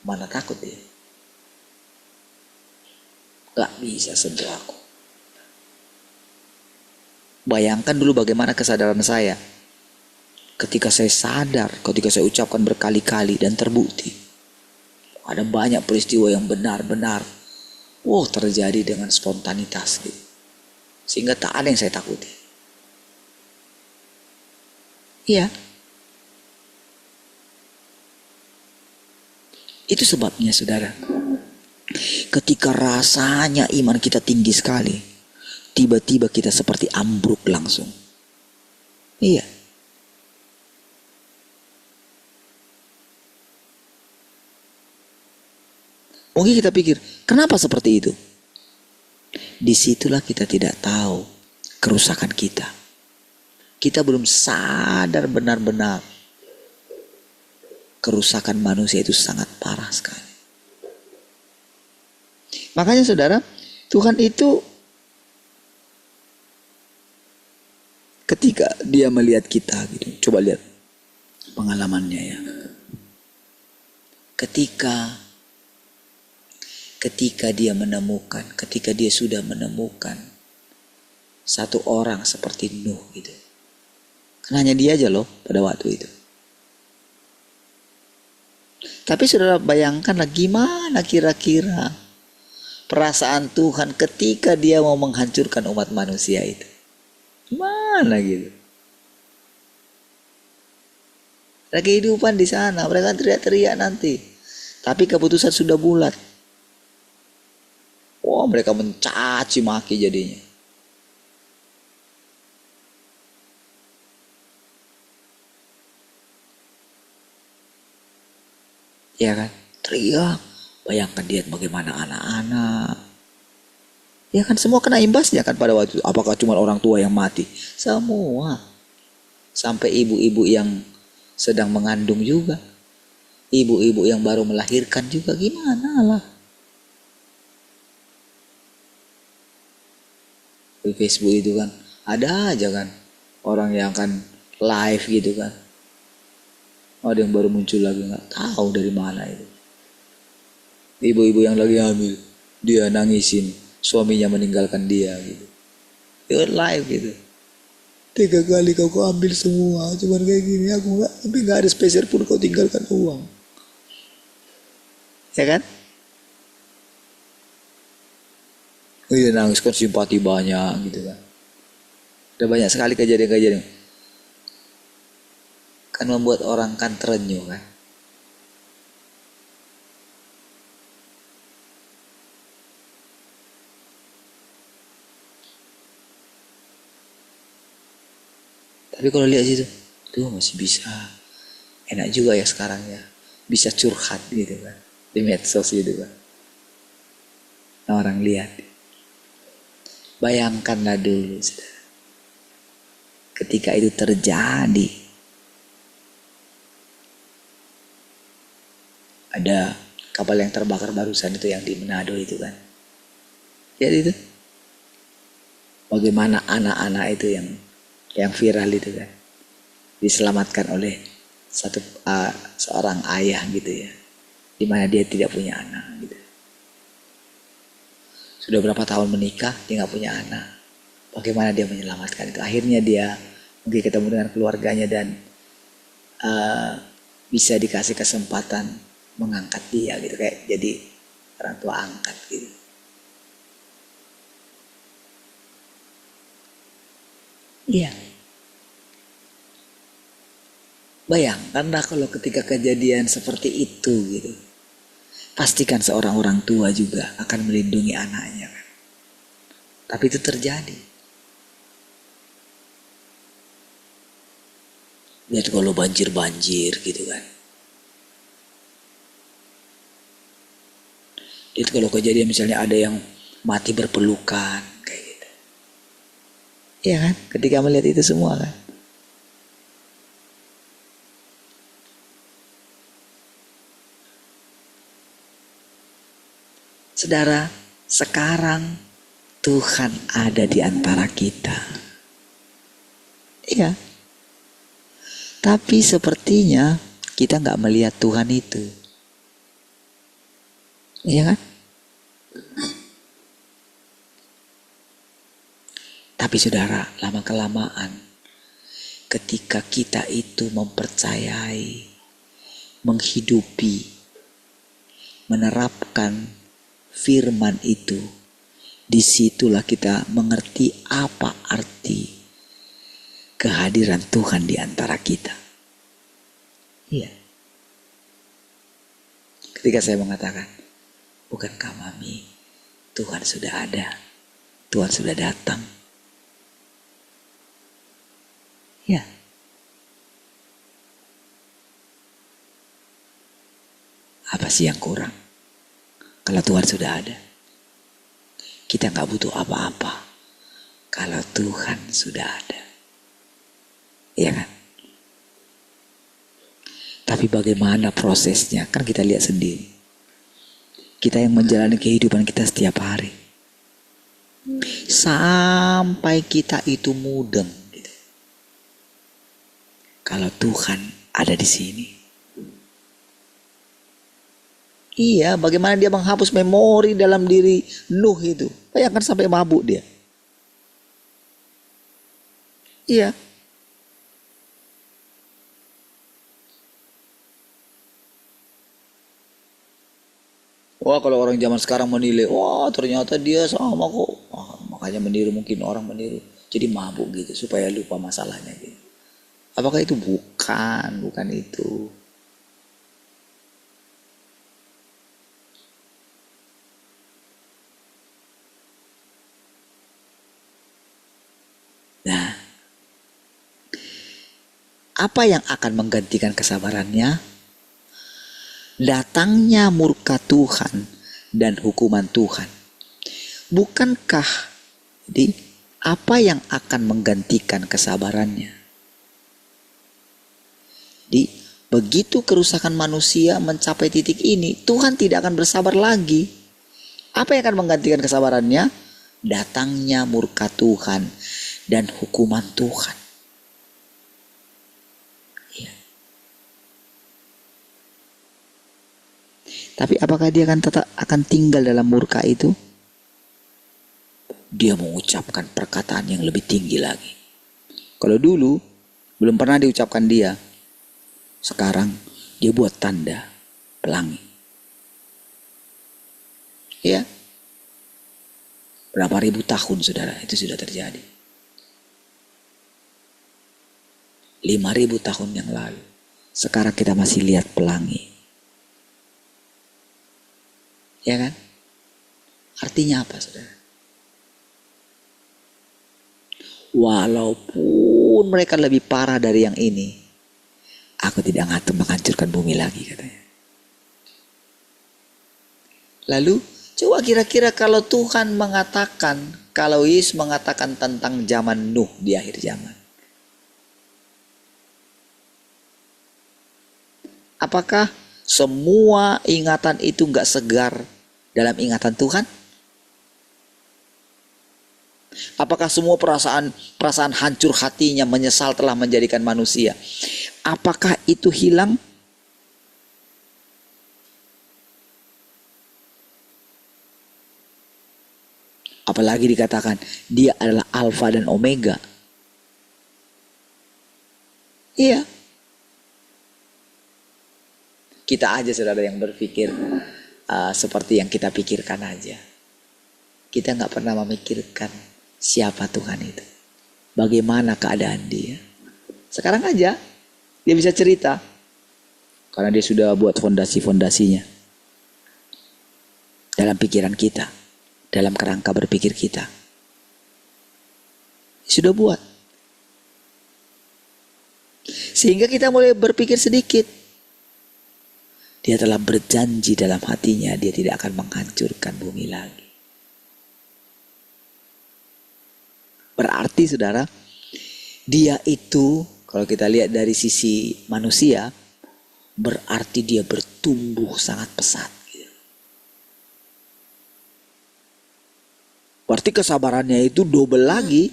[SPEAKER 1] Mana takut dia. Gak bisa saudaraku. Bayangkan dulu bagaimana kesadaran saya. Ketika saya sadar, ketika saya ucapkan berkali-kali dan terbukti. Ada banyak peristiwa yang benar-benar terjadi dengan spontanitas gitu. Sehingga tak ada yang saya takuti. Iya. Itu sebabnya saudara, ketika rasanya iman kita tinggi sekali, tiba-tiba kita seperti ambruk langsung. Iya. Mungkin kita pikir, kenapa seperti itu? Disitulah kita tidak tahu kerusakan kita. Kita belum sadar benar-benar kerusakan manusia itu sangat parah sekali. Makanya saudara, Tuhan itu ketika dia melihat kita gitu, coba lihat pengalamannya ya. Ketika dia menemukan, ketika dia sudah menemukan satu orang seperti Nuh gitu. Kan hanya dia aja loh pada waktu itu. Tapi saudara bayangkanlah gimana kira-kira perasaan Tuhan ketika dia mau menghancurkan umat manusia itu. Gimana gitu. Ada kehidupan di sana, mereka teriak-teriak nanti. Tapi keputusan sudah bulat. Mereka mencaci maki jadinya. Ya kan, teriak. Bayangkan dia bagaimana anak-anak. Ya kan, semua kena imbasnya kan pada waktu itu. Apakah cuma orang tua yang mati? Semua. Sampai ibu-ibu yang sedang mengandung juga. Ibu-ibu yang baru melahirkan juga, gimana lah. Di Facebook itu kan ada aja kan orang yang akan live gitu kan. Ada yang baru muncul lagi, nggak tahu dari mana itu. Ibu-ibu yang lagi hamil, dia nangisin suaminya meninggalkan dia gitu. Dia live gitu. 3 kali kau ambil semua, cuman kayak gini aku nggak, tapi nggak ada spesial pun kau tinggalkan uang. Ya kan? Dia nangis kan, simpati banyak gitu kan. Ada banyak sekali kejadian-kejadian kan membuat orang kan terenyuh kan. Tapi kalau lihat situ, tuh masih bisa. Enak juga ya sekarang ya. Bisa curhat gitu kan. Di medsos gitu kan. Nah, orang lihat. Bayangkanlah dulu, saudara. Ketika itu terjadi. Ada kapal yang terbakar barusan itu yang di Manado itu kan. Lihat itu. Bagaimana anak-anak itu yang viral itu kan. Diselamatkan oleh seorang ayah gitu ya. Di mana dia tidak punya anak gitu. Sudah berapa tahun menikah, dia nggak punya anak. Bagaimana dia menyelamatkan itu? Akhirnya dia mungkin ketemu dengan keluarganya dan bisa dikasih kesempatan mengangkat dia gitu, kayak jadi orang tua angkat gitu. Iya. Bayangkanlah kalau ketika kejadian seperti itu gitu. Pastikan seorang orang tua juga akan melindungi anaknya kan. Tapi itu terjadi. Lihat kalau banjir-banjir gitu kan. Lihat kalau kejadian misalnya ada yang mati berpelukan kayak gitu. Iya kan? Ketika melihat itu semua kan. Saudara, sekarang Tuhan ada di antara kita. Iya. Tapi sepertinya kita nggak melihat Tuhan itu. Iya kan? Tapi saudara, lama-kelamaan ketika kita itu mempercayai, menghidupi, menerapkan firman itu, disitulah kita mengerti apa arti kehadiran Tuhan di antara kita. Iya. Ketika saya mengatakan, bukankah Mami, Tuhan sudah ada, Tuhan sudah datang. Ya. Apa sih yang kurang? Kalau Tuhan sudah ada. Kita gak butuh apa-apa. Kalau Tuhan sudah ada. Iya kan? Tapi bagaimana prosesnya? Kan kita lihat sendiri. Kita yang menjalani kehidupan kita setiap hari. Sampai kita itu mudeng. Gitu. Kalau Tuhan ada di sini. Iya, bagaimana dia menghapus memori dalam diri Nuh itu. Bayangkan sampai mabuk dia. Iya. Wah, kalau orang zaman sekarang menilai, wah ternyata dia sama kok. Wah, makanya meniru, mungkin orang meniru. Jadi mabuk gitu supaya lupa masalahnya gitu. Apakah itu? Bukan itu. Nah, apa yang akan menggantikan kesabarannya? Datangnya murka Tuhan dan hukuman Tuhan. Bukankah apa yang akan menggantikan kesabarannya? Begitu kerusakan manusia mencapai titik ini, Tuhan tidak akan bersabar lagi. Apa yang akan menggantikan kesabarannya? Datangnya murka Tuhan dan hukuman Tuhan. Ya. Tapi apakah dia akan tinggal dalam murka itu? Dia mengucapkan perkataan yang lebih tinggi lagi. Kalau dulu belum pernah diucapkan dia, sekarang dia buat tanda pelangi. Ya. Berapa ribu tahun saudara itu sudah terjadi. 5.000 tahun yang lalu. Sekarang kita masih lihat pelangi. Ya kan? Artinya apa saudara? Walaupun walaupun mereka lebih parah dari yang ini, aku tidak menghancurkan bumi lagi, katanya. Lalu coba kira-kira kalau Tuhan mengatakan, kalau Yesus mengatakan tentang zaman Nuh di akhir zaman, apakah semua ingatan itu gak segar dalam ingatan Tuhan? Apakah semua perasaan hancur hatinya, menyesal telah menjadikan manusia, apakah itu hilang? Apalagi dikatakan dia adalah Alfa dan Omega. Iya. Kita aja saudara yang berpikir seperti yang kita pikirkan aja. Kita nggak pernah memikirkan siapa Tuhan itu, bagaimana keadaan dia. Sekarang aja dia bisa cerita karena dia sudah buat fondasi-fondasinya dalam pikiran kita, dalam kerangka berpikir kita. Sudah buat. Sehingga kita mulai berpikir sedikit. Dia telah berjanji dalam hatinya, dia tidak akan menghancurkan bumi lagi. Berarti saudara, dia itu kalau kita lihat dari sisi manusia, berarti dia bertumbuh sangat pesat. Berarti kesabarannya itu double lagi.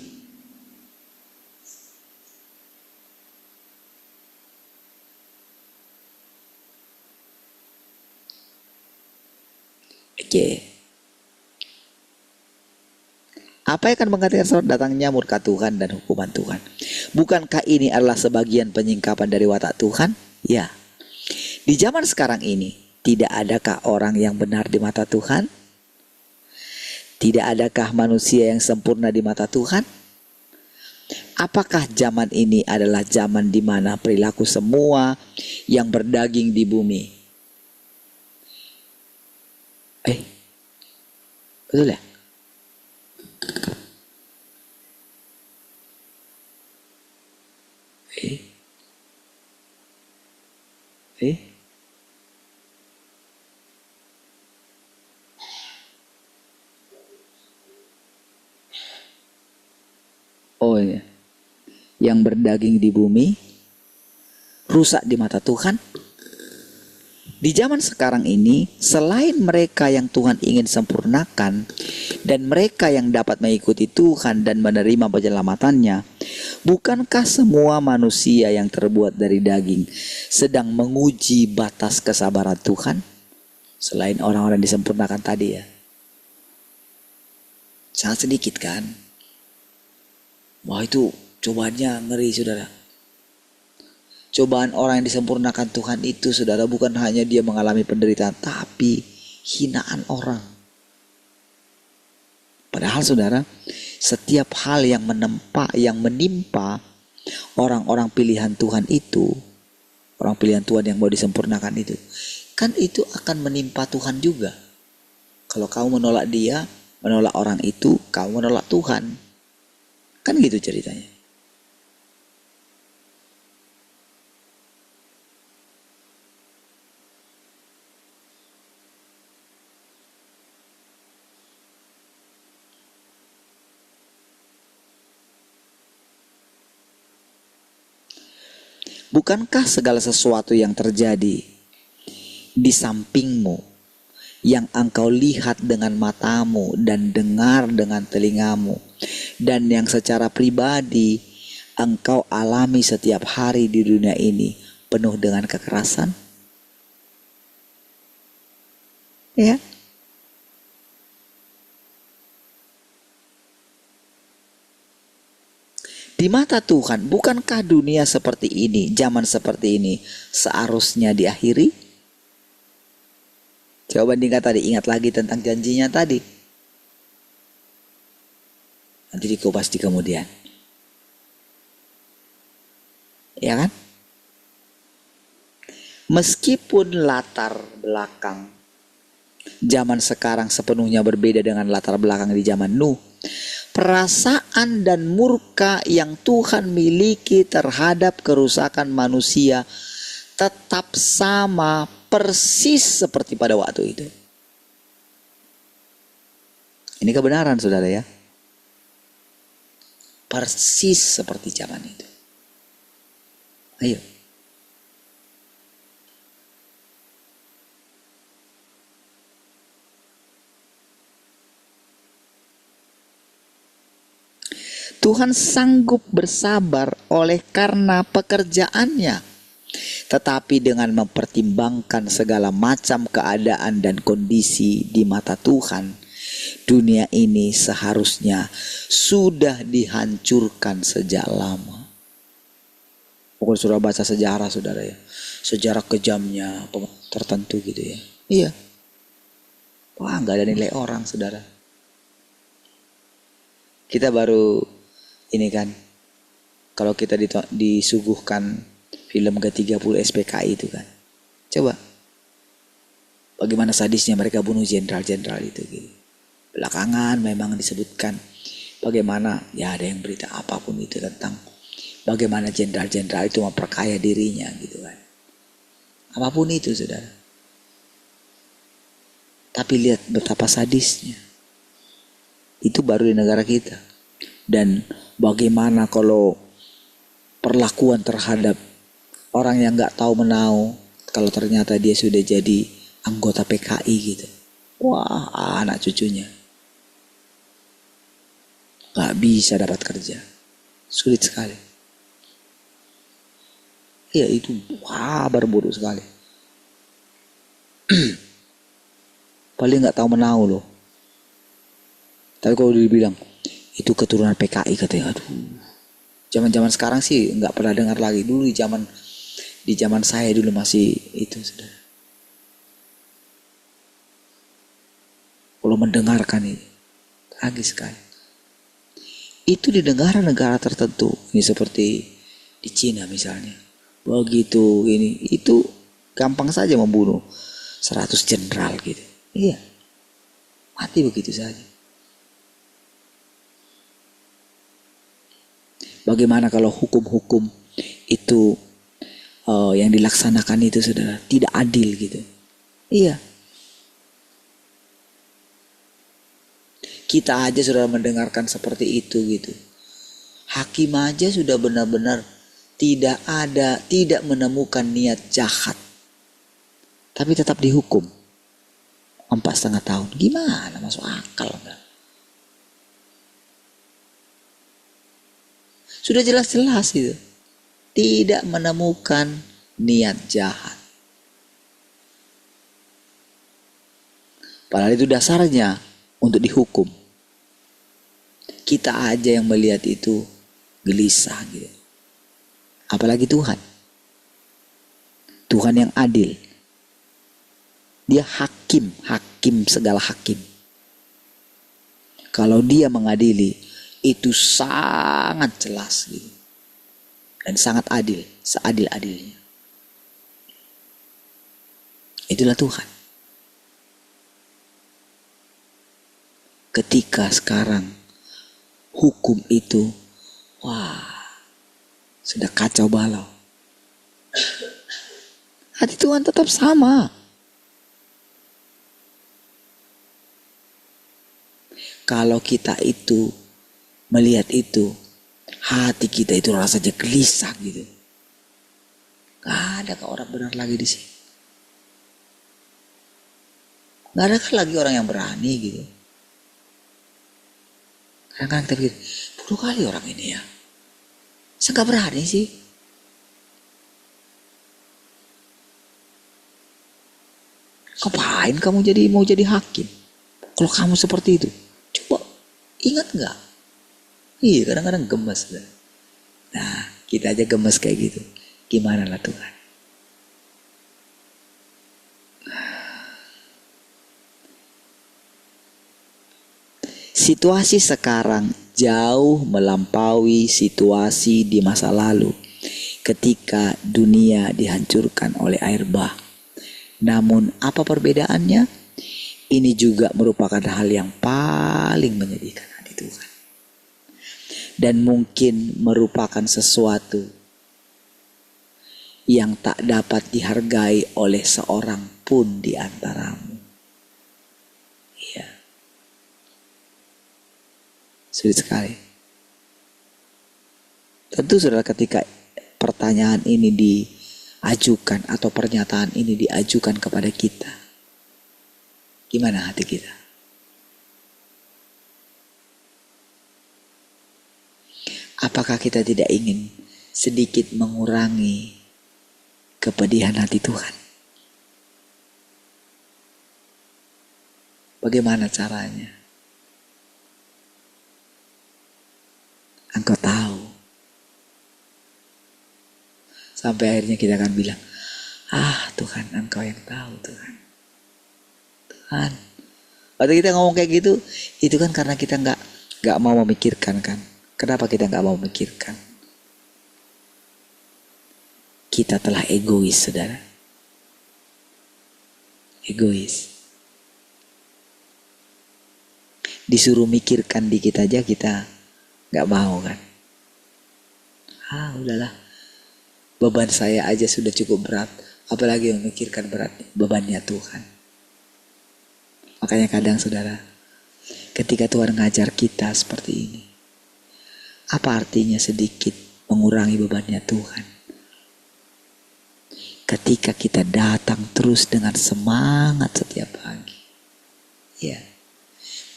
[SPEAKER 1] Oke. Apa yang akan mengatakan datangnya murka Tuhan dan hukuman Tuhan? Bukankah ini adalah sebagian penyingkapan dari watak Tuhan? Ya. Di zaman sekarang ini, tidak adakah orang yang benar di mata Tuhan? Tidak adakah manusia yang sempurna di mata Tuhan? Apakah zaman ini adalah zaman di mana perilaku semua yang berdaging di bumi? Betul ya? Oh ya, yang berdaging di bumi rusak di mata Tuhan. Di zaman sekarang ini, selain mereka yang Tuhan ingin sempurnakan dan mereka yang dapat mengikuti Tuhan dan menerima penyelamatannya, bukankah semua manusia yang terbuat dari daging sedang menguji batas kesabaran Tuhan? Selain orang-orang disempurnakan tadi ya. Sangat sedikit kan? Wah, itu cobaannya ngeri saudara. Cobaan orang yang disempurnakan Tuhan itu saudara, bukan hanya dia mengalami penderitaan, tapi hinaan orang. Padahal saudara, setiap hal yang menimpa orang-orang pilihan Tuhan itu, orang pilihan Tuhan yang mau disempurnakan itu, kan itu akan menimpa Tuhan juga. Kalau kamu menolak dia, menolak orang itu, kamu menolak Tuhan. Kan gitu ceritanya. Bukankah segala sesuatu yang terjadi di sampingmu, yang engkau lihat dengan matamu dan dengar dengan telingamu, dan yang secara pribadi engkau alami setiap hari di dunia ini, penuh dengan kekerasan? Ya. Di mata Tuhan, bukankah dunia seperti ini, zaman seperti ini seharusnya diakhiri? Coba bandingkan tadi, ingat lagi tentang janjinya tadi. Nanti dikupas di kemudian. Ya kan? Meskipun latar belakang zaman sekarang sepenuhnya berbeda dengan latar belakang di zaman Nuh, perasaan dan murka yang Tuhan miliki terhadap kerusakan manusia tetap sama persis seperti pada waktu itu. Ini kebenaran saudara ya. Persis seperti zaman itu. Ayo. Tuhan sanggup bersabar oleh karena pekerjaannya. Tetapi dengan mempertimbangkan segala macam keadaan dan kondisi di mata Tuhan, dunia ini seharusnya sudah dihancurkan sejak lama. Pokoknya sudah baca sejarah saudara ya. Sejarah kejamnya tertentu gitu ya. Iya. Wah, gak ada nilai orang saudara. Kita baru ini kan, kalau kita disuguhkan film ke-30 SPKI itu kan. Coba. Bagaimana sadisnya mereka bunuh jenderal-jenderal itu gitu. Belakangan memang disebutkan bagaimana, ya ada yang berita apapun itu tentang bagaimana jenderal-jenderal itu memperkaya dirinya gitu kan. Apapun itu saudara. Tapi lihat betapa sadisnya. Itu baru di negara kita. Dan bagaimana kalau perlakuan terhadap orang yang gak tahu menau, kalau ternyata dia sudah jadi anggota PKI gitu. Wah, anak cucunya gak bisa dapat kerja. Sulit sekali. Ya itu kabar buruk sekali. Paling gak tahu menau loh. Tapi kalau dibilang itu keturunan PKI katanya, aduh. Zaman-zaman sekarang sih nggak pernah dengar lagi. Dulu di zaman saya dulu masih itu saudara. Kalau mendengarkan ini tragis sekali. Itu di negara-negara tertentu, ini seperti di Cina misalnya. Begitu ini itu gampang saja membunuh 100 jenderal gitu. Iya. Mati begitu saja. Bagaimana kalau hukum-hukum itu yang dilaksanakan itu saudara tidak adil gitu. Iya. Kita aja sudah mendengarkan seperti itu gitu. Hakim aja sudah benar-benar tidak menemukan niat jahat. Tapi tetap dihukum 4,5 tahun. Gimana, masuk akal enggak? Sudah jelas-jelas itu. Tidak menemukan niat jahat. Padahal itu dasarnya untuk dihukum. Kita aja yang melihat itu gelisah gitu. Apalagi Tuhan. Tuhan yang adil. Dia hakim segala hakim. Kalau dia mengadili, itu sangat jelas gitu. Dan sangat adil, seadil-adilnya. Itulah Tuhan. Ketika sekarang hukum itu, wah, sudah kacau balau. Hati Tuhan tetap sama. Kalau kita itu melihat itu, hati kita itu rasanya gelisah gitu. Gak ada orang benar lagi di sini. Gak ada lagi orang yang berani gitu. Kadang-kadang kita pikir, bodoh kali orang ini ya. Saya gak berani sih. Ngapain kamu mau jadi hakim? Kalau kamu seperti itu, coba ingat gak? Iya, kadang-kadang gemes. Nah, kita aja gemes kayak gitu. Gimana lah Tuhan? Situasi sekarang jauh melampaui situasi di masa lalu ketika dunia dihancurkan oleh air bah. Namun apa perbedaannya? Ini juga merupakan hal yang paling menyedihkan hati Tuhan. dan mungkin merupakan sesuatu yang tak dapat dihargai oleh seorang pun di antaramu. Iya. Sulit sekali. Tentu saudara, ketika pertanyaan ini diajukan atau pernyataan ini diajukan kepada kita, gimana hati kita? Apakah kita tidak ingin sedikit mengurangi kepedihan hati Tuhan? Bagaimana caranya? Engkau tahu. Sampai akhirnya kita akan bilang, Tuhan, Engkau yang tahu Tuhan. Tuhan. Waktu kita ngomong kayak gitu, itu kan karena kita nggak mau memikirkan kan. Kenapa kita nggak mau memikirkan? Kita telah egois, saudara. Egois. Disuruh mikirkan dikit aja kita nggak mau kan. Udahlah. Beban saya aja sudah cukup berat. Apalagi memikirkan bebannya Tuhan. Makanya kadang saudara, ketika Tuhan ngajar kita seperti ini, apa artinya sedikit mengurangi bebannya Tuhan? Ketika kita datang terus dengan semangat setiap pagi. Ya.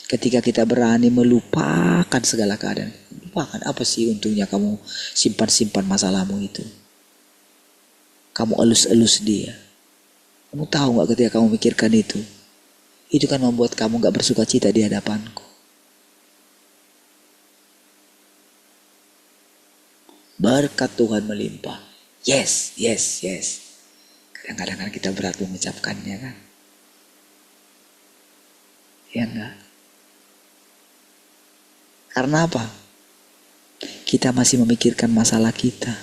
[SPEAKER 1] Ketika kita berani melupakan segala keadaan. Lupakan, apa sih untungnya kamu simpan-simpan masalahmu itu? Kamu elus-elus dia. Kamu tahu gak ketika kamu mikirkan itu kan membuat kamu gak bersuka cita di hadapanku. Berkat Tuhan melimpah. Yes, yes, yes. Kadang-kadang kan kita berat mengucapkannya kan. Ya enggak? Karena apa? Kita masih memikirkan masalah kita.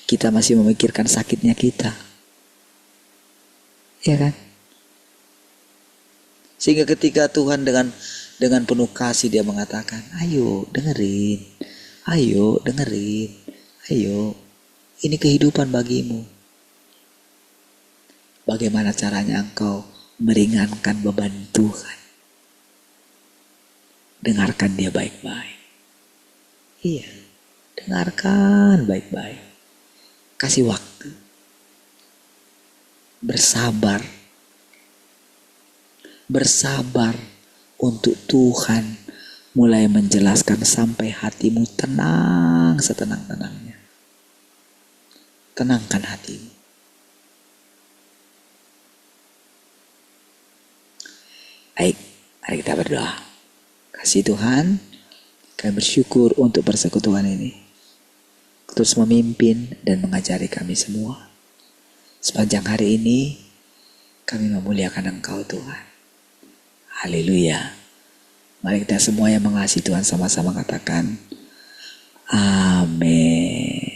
[SPEAKER 1] Kita masih memikirkan sakitnya kita. Ya kan? Sehingga ketika Tuhan dengan penuh kasih dia mengatakan, ayo dengerin, ayo dengerin, ayo, ini kehidupan bagimu. Bagaimana caranya engkau meringankan beban Tuhan? Dengarkan dia baik-baik. Iya, dengarkan baik-baik. Kasih waktu. Bersabar. Bersabar untuk Tuhan mulai menjelaskan sampai hatimu tenang setenang-tenangnya. Tenangkan hatimu. Baik, mari kita berdoa. Kasih Tuhan, kami bersyukur untuk persekutuan ini. Terus memimpin dan mengajari kami semua. Sepanjang hari ini, kami memuliakan Engkau Tuhan. Haleluya. Mari kita semua yang mengasihi Tuhan sama-sama katakan, amin.